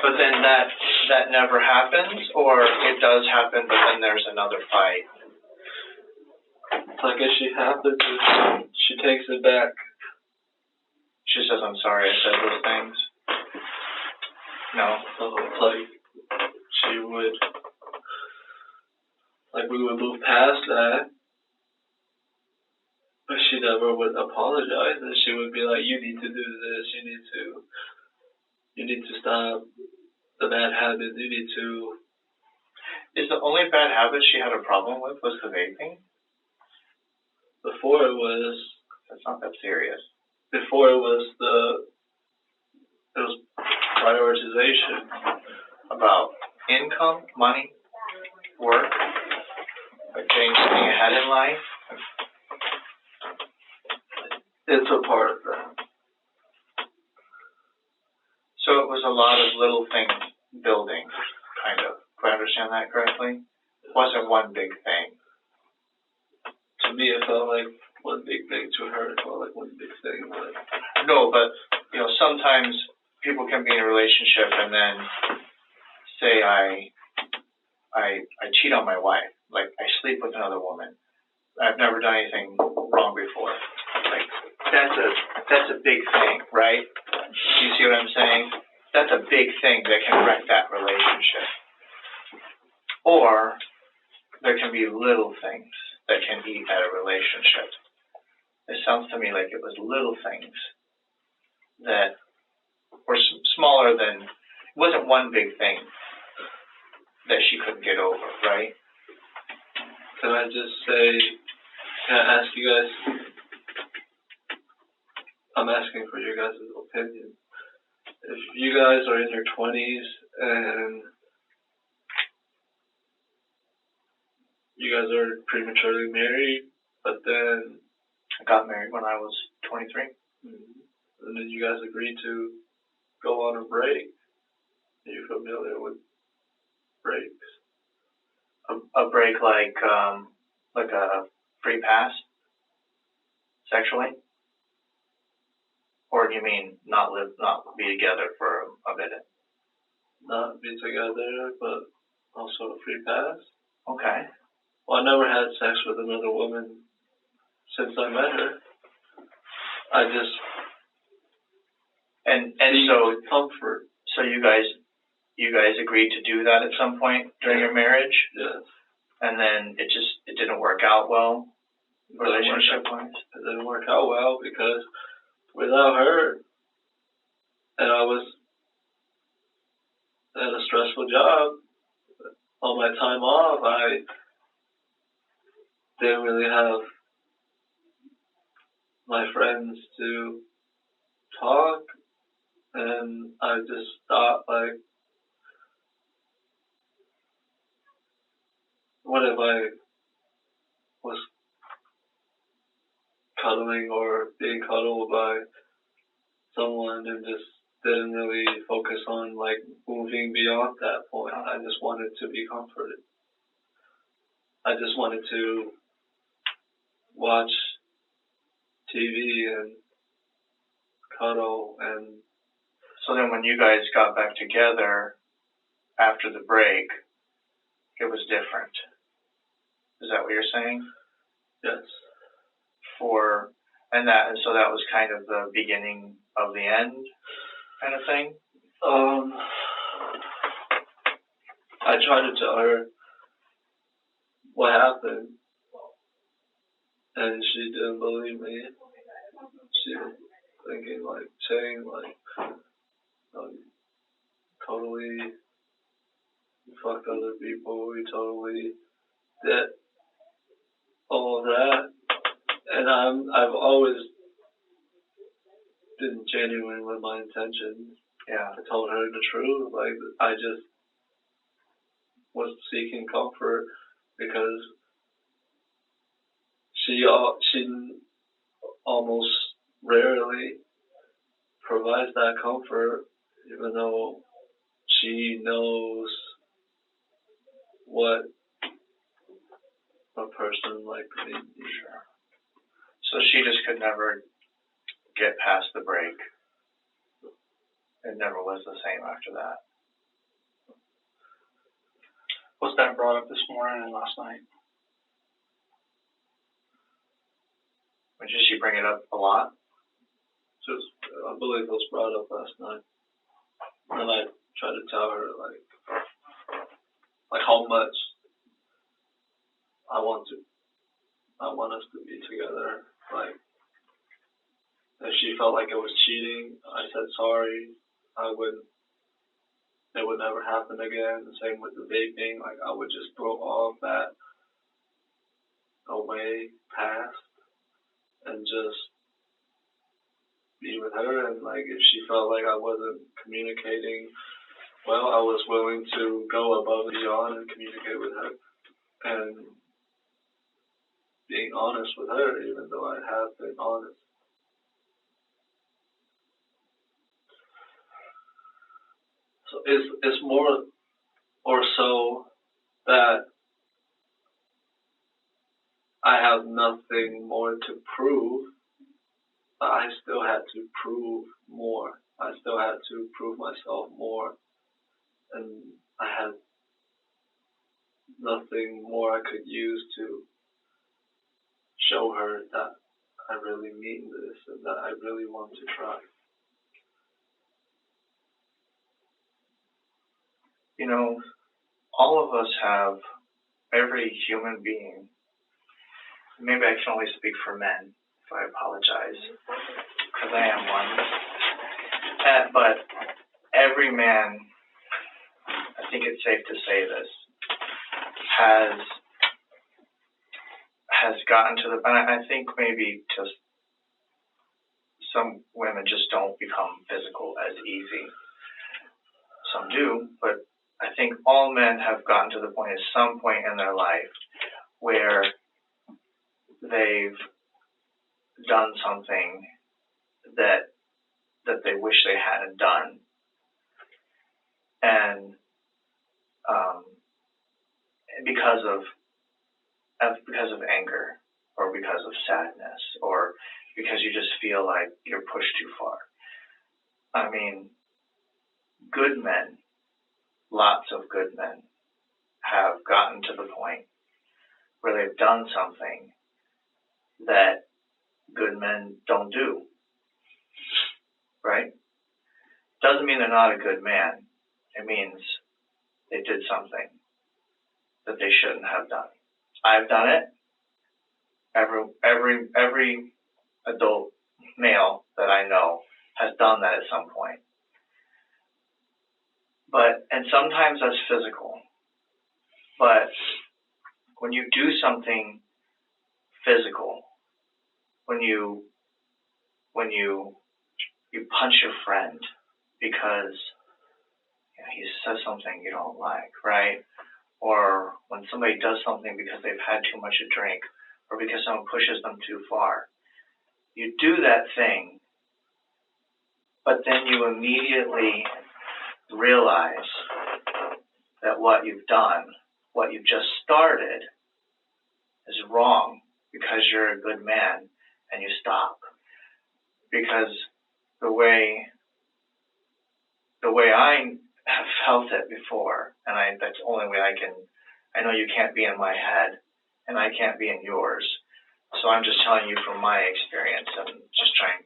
But then that never happens, or it does happen, but then there's another fight. Like if she happens, she takes it back. She says, I'm sorry I said those things. No. It's like she would, like we would move past that, but she never would apologize, and she would be like, you need to do this, you need to stop the bad habits, you need to. Is the only bad habit she had a problem with was the vaping? Before it was. That's not that serious. Before it was prioritization. About income, money, work, like getting ahead in life. It's a part of that. So it was a lot of little things building, kind of. Do I understand that correctly? It wasn't one big thing. To me, it felt like one big thing. To her, it felt like one big thing. No, but sometimes people can be in a relationship and then say I cheat on my wife, like I sleep with another woman. I've never done anything wrong before. Like that's a big thing, right? Do you see what I'm saying? That's a big thing that can wreck that relationship. Or there can be little things that can eat at a relationship. It sounds to me like it was little things that were smaller than, it wasn't one big thing that she couldn't get over, right? Can I just say, can I ask you guys, I'm asking for your guys' opinion. If you guys are in your 20s and you guys are prematurely married, but then I got married when I was 23. And then you guys agreed to go on a break. Are you familiar with breaks? A break like a free pass sexually? Or do you mean not be together for a minute? Not be together, but also a free pass? Okay. Well, I never had sex with another woman since I met her. I just and so comfort. So you guys agreed to do that at some point during your marriage? Yes. And then it didn't work out well, relationship-wise? It didn't work out well because without her, and I was at a stressful job, on my time off, I didn't really have my friends to talk, and I just thought, like, what if I was cuddling or being cuddled by someone and just didn't really focus on, like, moving beyond that point. I just wanted to be comforted. I just wanted to watch TV and cuddle. And so then when you guys got back together after the break, it was different. Is that what you're saying? Yes. And so that was kind of the beginning of the end kind of thing? I tried to tell her what happened, and she didn't believe me. She was thinking, like, saying, like, totally fucked other people, we totally did all of that. And I've always been genuine with my intentions. Yeah. I told her the truth. Like, I just was seeking comfort because she almost rarely provides that comfort, even though she knows what a person like me needs. Sure. So she just could never get past the break. It never was the same after that. Was that brought up this morning and last night? Did she bring it up a lot? I believe it was brought up last night. And I tried to tell her, like how much I want us to be together. Like, if she felt like it was cheating, I said sorry. It would never happen again. The same with the vaping. Like, I would just throw all of that away, past, and just be with her. And, like, if she felt like I wasn't communicating well, I was willing to go above and beyond and communicate with her. And being honest with her, even though I have been honest. So it's more or so that I have nothing more to prove, but I still had to prove more I still had to prove myself more, and I had nothing more I could use to show her that I really mean this and that I really want to try. You know, all of us have, every human being, maybe I can only speak for men, so I apologize, because I am one. But every man, I think it's safe to say this, has gotten to the, and I think maybe just some women just don't become physical as easy. Some do, but I think all men have gotten to the point at some point in their life where they've done something that they wish they hadn't done. And because of anger, or because of sadness, or because you just feel like you're pushed too far. I mean, good men, lots of good men, have gotten to the point where they've done something that good men don't do. Right? Doesn't mean they're not a good man. It means they did something that they shouldn't have done. I've done it. Every adult male that I know has done that at some point. And sometimes that's physical. But when you do something physical, when you punch your friend because he says something you don't like, right? Or when somebody does something because they've had too much to drink, or because someone pushes them too far. You do that thing, but then you immediately realize that what you've done, what you've just started, is wrong because you're a good man, and you stop. Because the way I have felt it before, and that's the only way I know you can't be in my head, and I can't be in yours. So I'm just telling you from my experience and just trying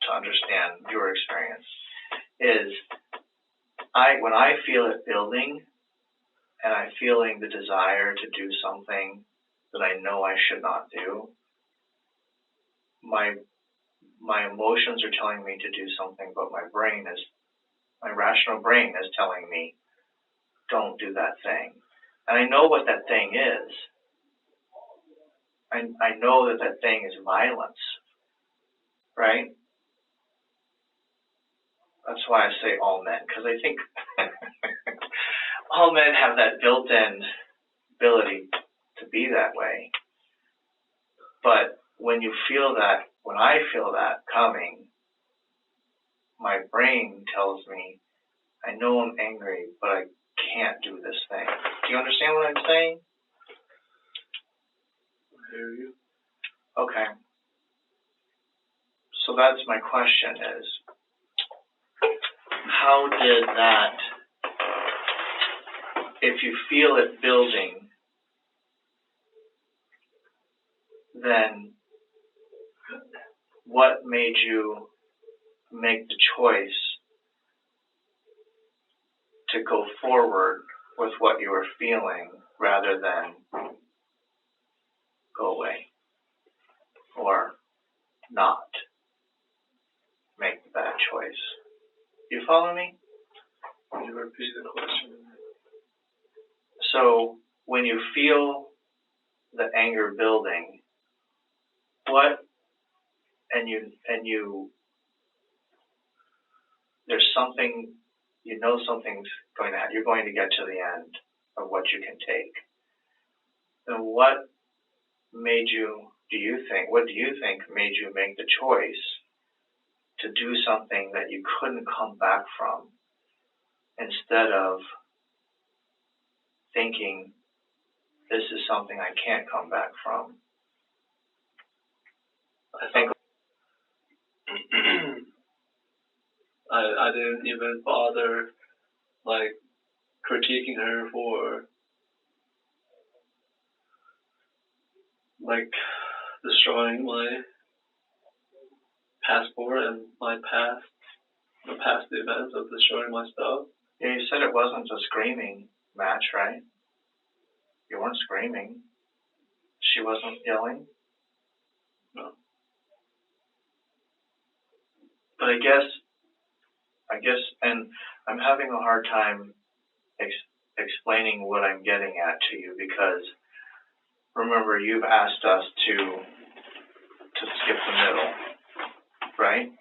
to understand your experience, is when I feel it building, and I'm feeling the desire to do something that I know I should not do, my emotions are telling me to do something, but my rational brain is telling me, don't do that thing. And I know what that thing is. I know that thing is violence, right? That's why I say all men, because I think all men have that built-in ability to be that way. But when I feel that coming, my brain tells me, I know I'm angry, but I can't do this thing. Do you understand what I'm saying? I hear you. Okay. So that's my question is, how did that, if you feel it building, then what made you make the choice to go forward with what you were feeling rather than go away or not make the bad choice? You follow me? Can you repeat the question? So when you feel the anger building, there's something, something's going to happen. You're going to get to the end of what you can take. Then what do you think made you make the choice to do something that you couldn't come back from, instead of thinking, this is something I can't come back from? I think I didn't even bother, like, critiquing her for, like, destroying my passport and the past events of destroying my stuff. Yeah, you said it wasn't a screaming match, right? You weren't screaming. She wasn't yelling. No. But I guess, and I'm having a hard time explaining what I'm getting at to you, because remember, you've asked us to skip the middle, right?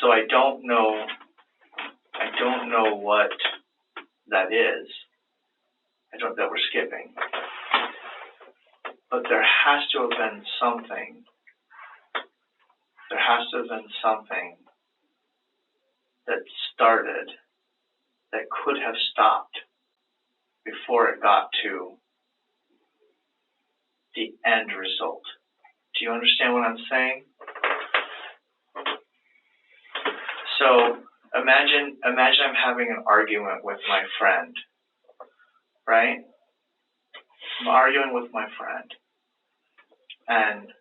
So I don't know what that is. That we're skipping. But there has to have been something. There has to have been something that started, that could have stopped before it got to the end result. Do you understand what I'm saying? So imagine I'm having an argument with my friend, right? I'm arguing with my friend, and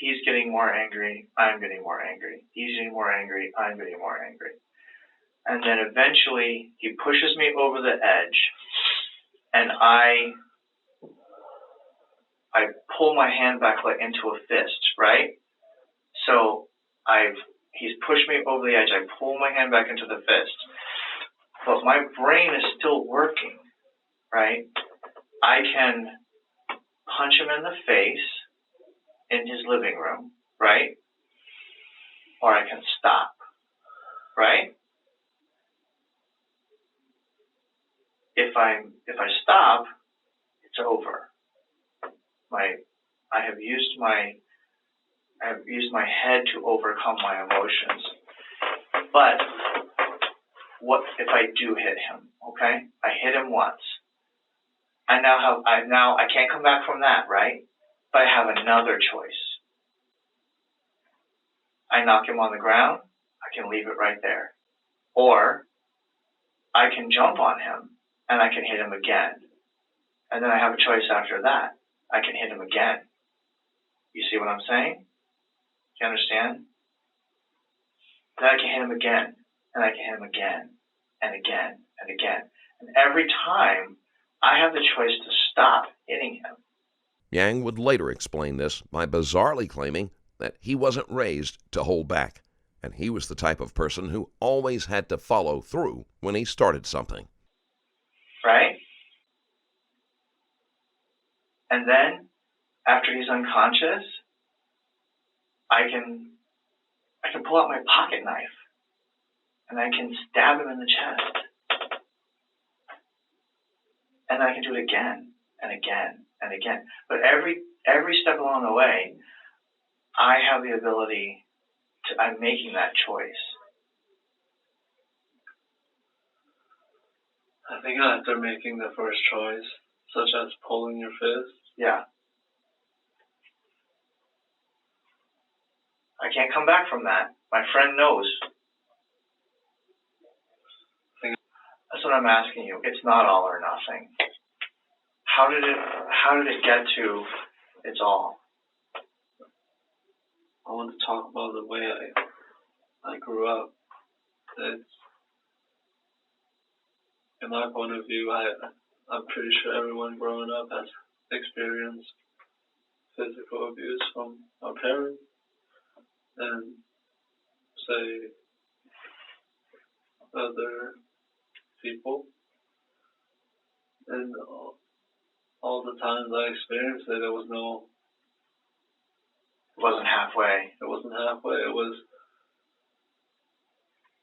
he's getting more angry, I'm getting more angry. He's getting more angry, I'm getting more angry. And then eventually he pushes me over the edge, and I pull my hand back like into a fist, right? So he's pushed me over the edge, I pull my hand back into the fist. But my brain is still working, right? I can punch him in the face in his living room, right? Or I can stop, right? If I stop, it's over. I have used my head to overcome my emotions. But what if I do hit him? Okay, I hit him once. I can't come back from that, right? But I have another choice. I knock him on the ground, I can leave it right there. Or I can jump on him and I can hit him again. And then I have a choice after that. I can hit him again. You see what I'm saying? You understand? Then I can hit him again, and I can hit him again, and again, and again. And every time, I have the choice to stop hitting him. Yang would later explain this by bizarrely claiming that he wasn't raised to hold back, and he was the type of person who always had to follow through when he started something. Right? And then, after he's unconscious, I can pull out my pocket knife, and I can stab him in the chest. And I can do it again, and again, and again. But every step along the way, I have the ability I'm making that choice. I think after making the first choice, such as pulling your fist. Yeah. I can't come back from that. My friend knows. That's what I'm asking you. It's not all or nothing. How did it get to it's all? I want to talk about the way I grew up. It's, in my point of view, I'm pretty sure everyone growing up has experienced physical abuse from our parents and, say, other people. And all the times I experienced it, it wasn't halfway. It wasn't halfway. It was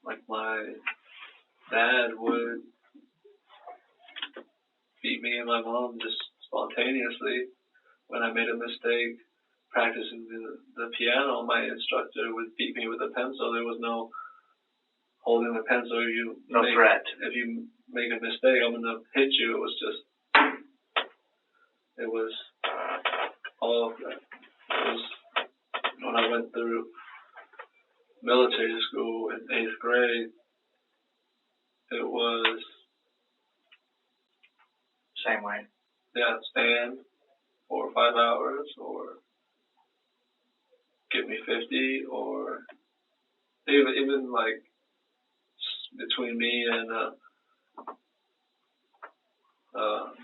like my dad would beat me and my mom just spontaneously. When I made a mistake practicing the piano, my instructor would beat me with a pencil. There was no holding the pencil. No threat. If you make a mistake, I'm going to hit you. It was all of that. It was when I went through military school in 8th grade, it was, Same way. yeah, stand 4 or 5 hours, or give me 50, or even like between me and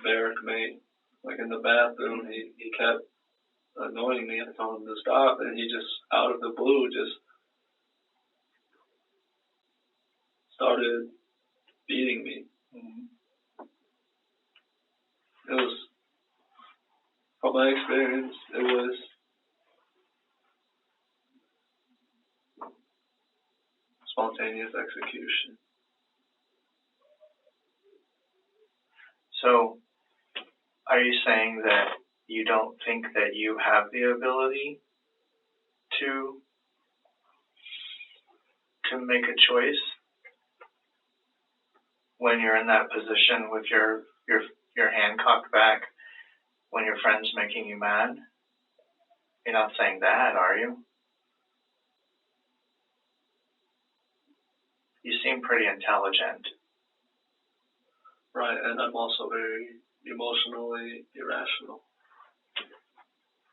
barrack mate, like in the bathroom, he kept annoying me. I told him to stop, and he just, out of the blue, just started beating me. It was, from my experience, it was spontaneous execution. So, are you saying that you don't think that you have the ability to make a choice when you're in that position with your hand cocked back when your friend's making you mad? You're not saying that, are you? You seem pretty intelligent. Right, and I'm also very emotionally irrational.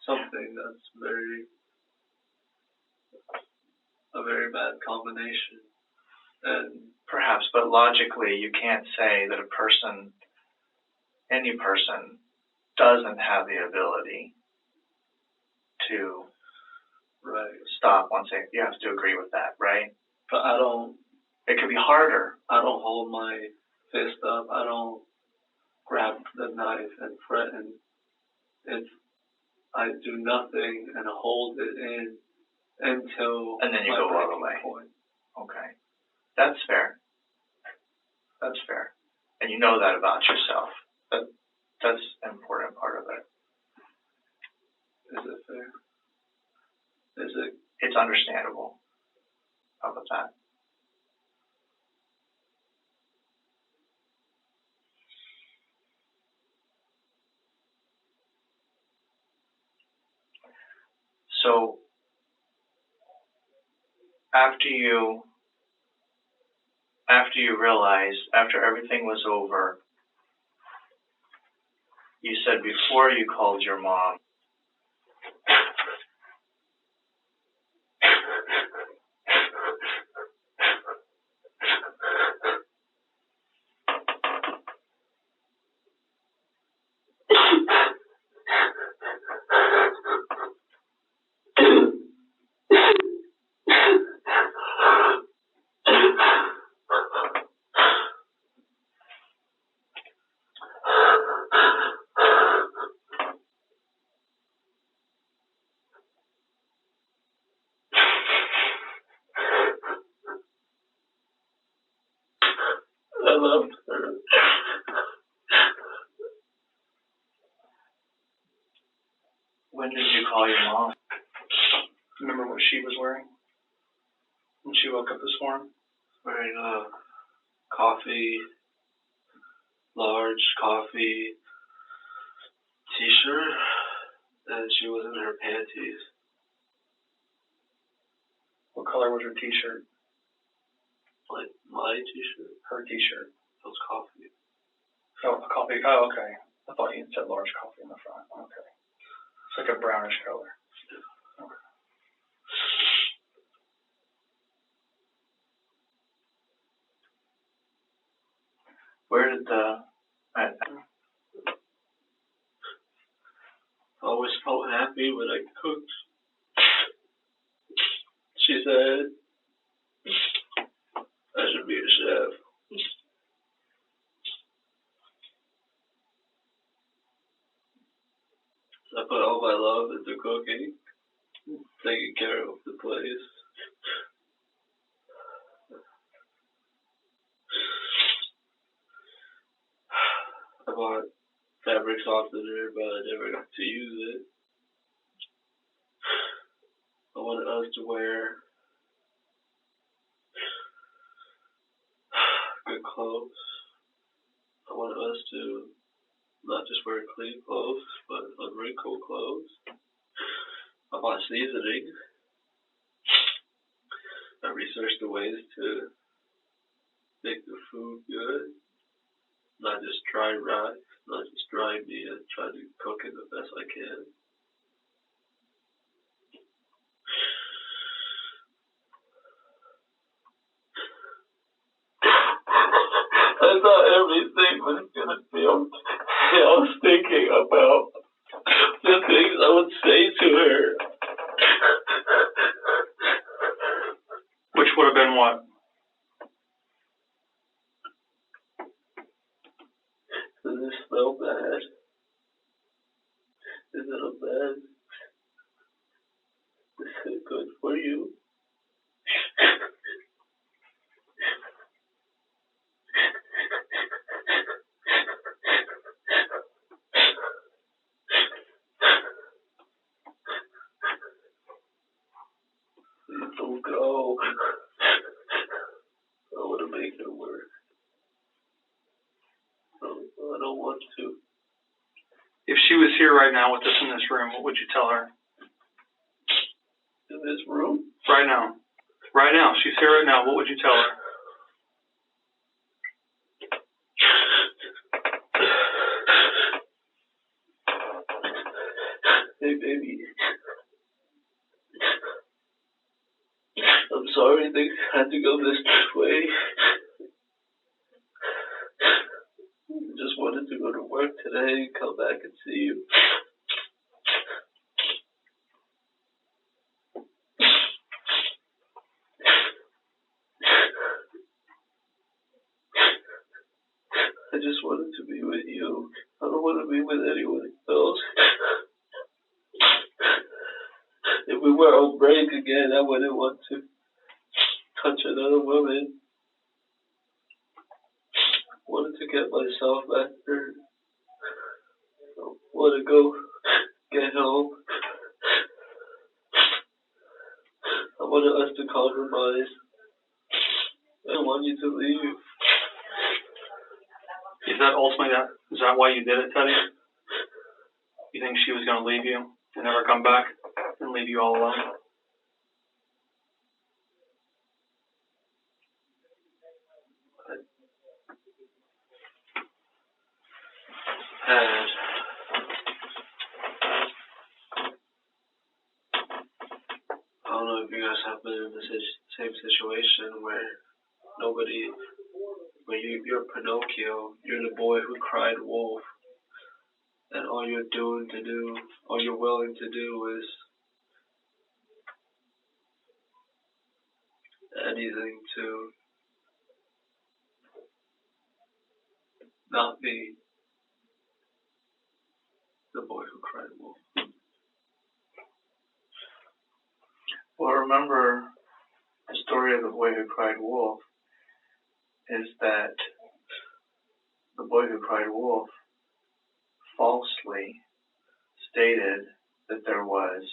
Something that's a very bad combination. And perhaps, but logically, you can't say that any person, doesn't have the ability to stop once you have to agree with that, right? But it could be harder. I don't hold my fist up. I don't grab the knife and threaten. I do nothing and hold it in until. And then you go all the way. Point. Okay. That's fair. That's fair. And you know that about yourself. That's an important part of it. Is it fair? Is it? It's understandable. How about that? So, after you realized, after everything was over, you said before you called your mom, I loved her. When did you call your mom? Remember what she was wearing when she woke up this morning? Wearing a coffee, large coffee t-shirt, and she was in her panties. What color was her t-shirt? Like my t-shirt? Her t-shirt. It was coffee. Oh, a coffee. Oh, okay. I thought you said large coffee in the front. Okay. It's like a brownish color. Okay. Where did I always felt happy when I cooked. She said I should be a chef. I put all my love into cooking, taking care of the place. I bought fabric softener, but I never got to use it. I wanted us to wear good clothes. I wanted us to not just wear clean clothes, but unwrinkled clothes. I bought seasoning. I researched the ways to make the food good, not just dry rice, not just dry meat. I try to cook it the best I can. I thought everything was gonna be okay. I was thinking about the things I would say to her. Which would have been what? Does it smell bad? Is it a bad? Is it good for you? Please don't go. I want to make it work. I don't want to. If she was here right now with us in this room, what would you tell her? In this room? Right now. Right now. She's here right now. What would you tell her? Hey, baby. I'm sorry things had to go this way. I just wanted to go to work today and come back and see you. I just wanted to be with you. I don't want to be with anyone else. If we were on break again, I wouldn't want to touch another woman. I wanted to get myself back there. I want to go get home. I wanted us to compromise. I don't want you to leave. Is that ultimately is that why you did it, Teddy? You think she was going to leave you and never come back and leave you all alone? And I don't know if you guys have been in the same situation where you're Pinocchio, you're the boy who cried wolf, and all you're willing to do is anything to not be the boy who cried wolf. Well, remember the story of the boy who cried wolf is that the boy who cried wolf falsely stated that there was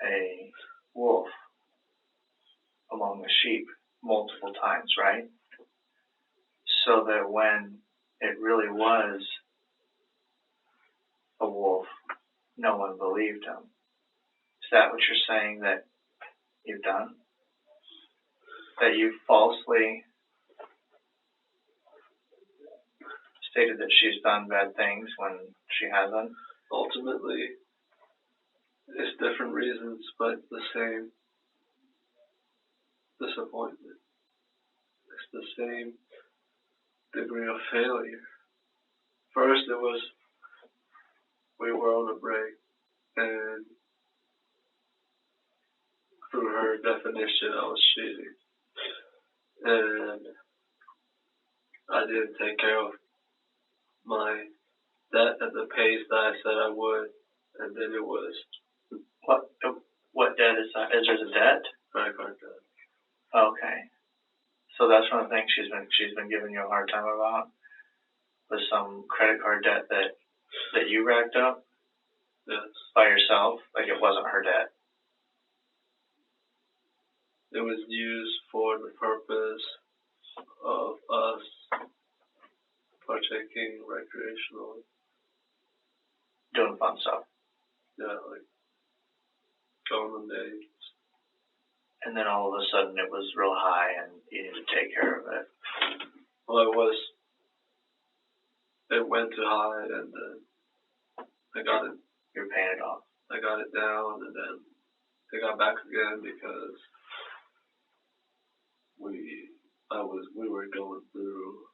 a wolf among the sheep multiple times, right? So that when it really was a wolf, no one believed him. Is that what you're saying that you've done? That you falsely stated that she's done bad things when she hasn't? Ultimately, it's different reasons, but the same disappointment. It's the same degree of failure. First, it was we were on a break, and through her definition, I was cheating. And I didn't take care of my debt at the pace that I said I would, and then it was. What debt is that? Is there a debt? Credit card debt. Okay. So that's one of the things she's been giving you a hard time about? Was some credit card debt that you racked up? Yes. By yourself? Like it wasn't her debt? It was used for the purpose of us partaking recreationally. Doing fun stuff. Yeah, like going on dates. And then all of a sudden it was real high and you needed to take care of it. Well, it went too high, and then I got it. You're paying it off. I got it down, and then it got back again because we were going through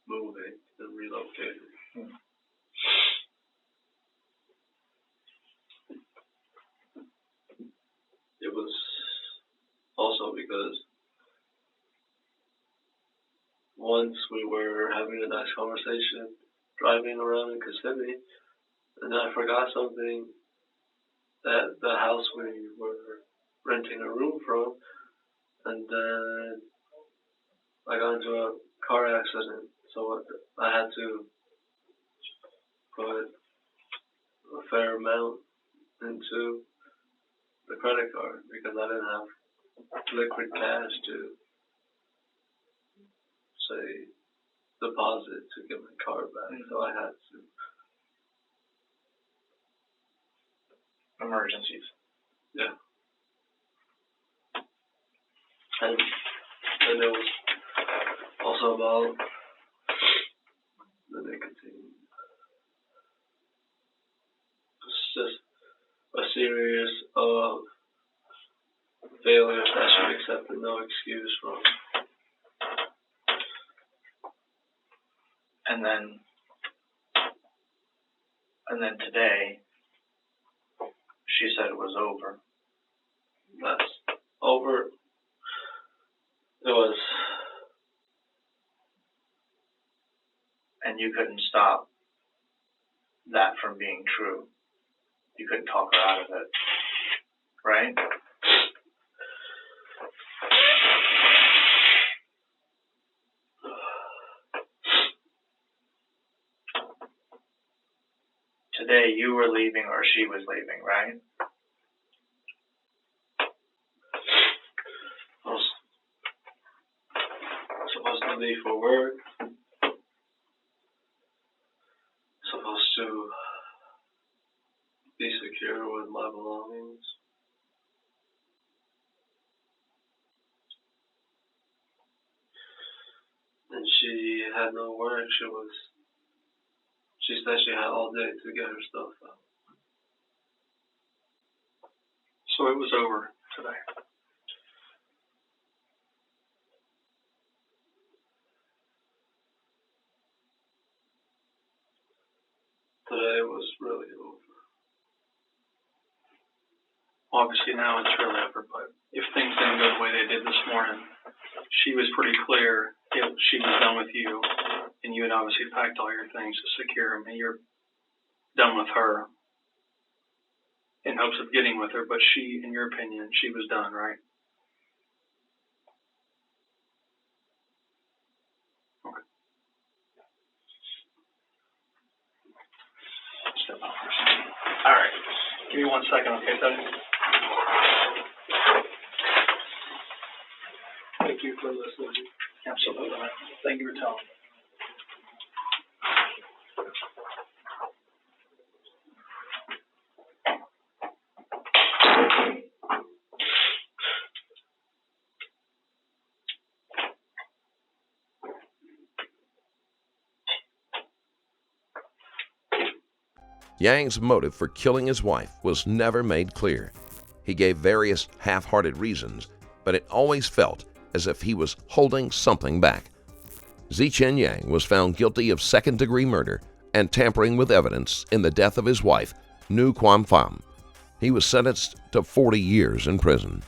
moving and relocating. It was also because once we were having a nice conversation driving around in Kissimmee, and I forgot something at the house we were renting a room from, and then I got into a car accident, so I had to put a fair amount into the credit card because I didn't have liquid cash to, say, deposit to get my car back, so I had to. Emergencies. Yeah. And it was also about the nicotine. It's just a series of failures that should accept no excuse from. And then today, she said it was over. That's over. It was. And you couldn't stop that from being true. You couldn't talk her out of it, right? Today you were leaving or she was leaving, right? I was supposed to leave for work. Supposed to be secure with my belongings. And she had no work. She said she had all day to get her stuff out. So it was over today. Today was really over. Obviously now it's really over, but if things didn't go the way they did this morning, she was pretty clear she was done with you, and you had obviously packed all your things to secure them, and you're done with her in hopes of getting with her, but she, in your opinion, she was done, right? Okay. Step out for a second. All right. Give me 1 second, okay, Tony? Thank you for listening. Absolutely. Thank you for telling me. Yang's motive for killing his wife was never made clear. He gave various half-hearted reasons, but it always felt as if he was holding something back. Xichen Yang was found guilty of second-degree murder and tampering with evidence in the death of his wife, Nu Quan Pham. He was sentenced to 40 years in prison.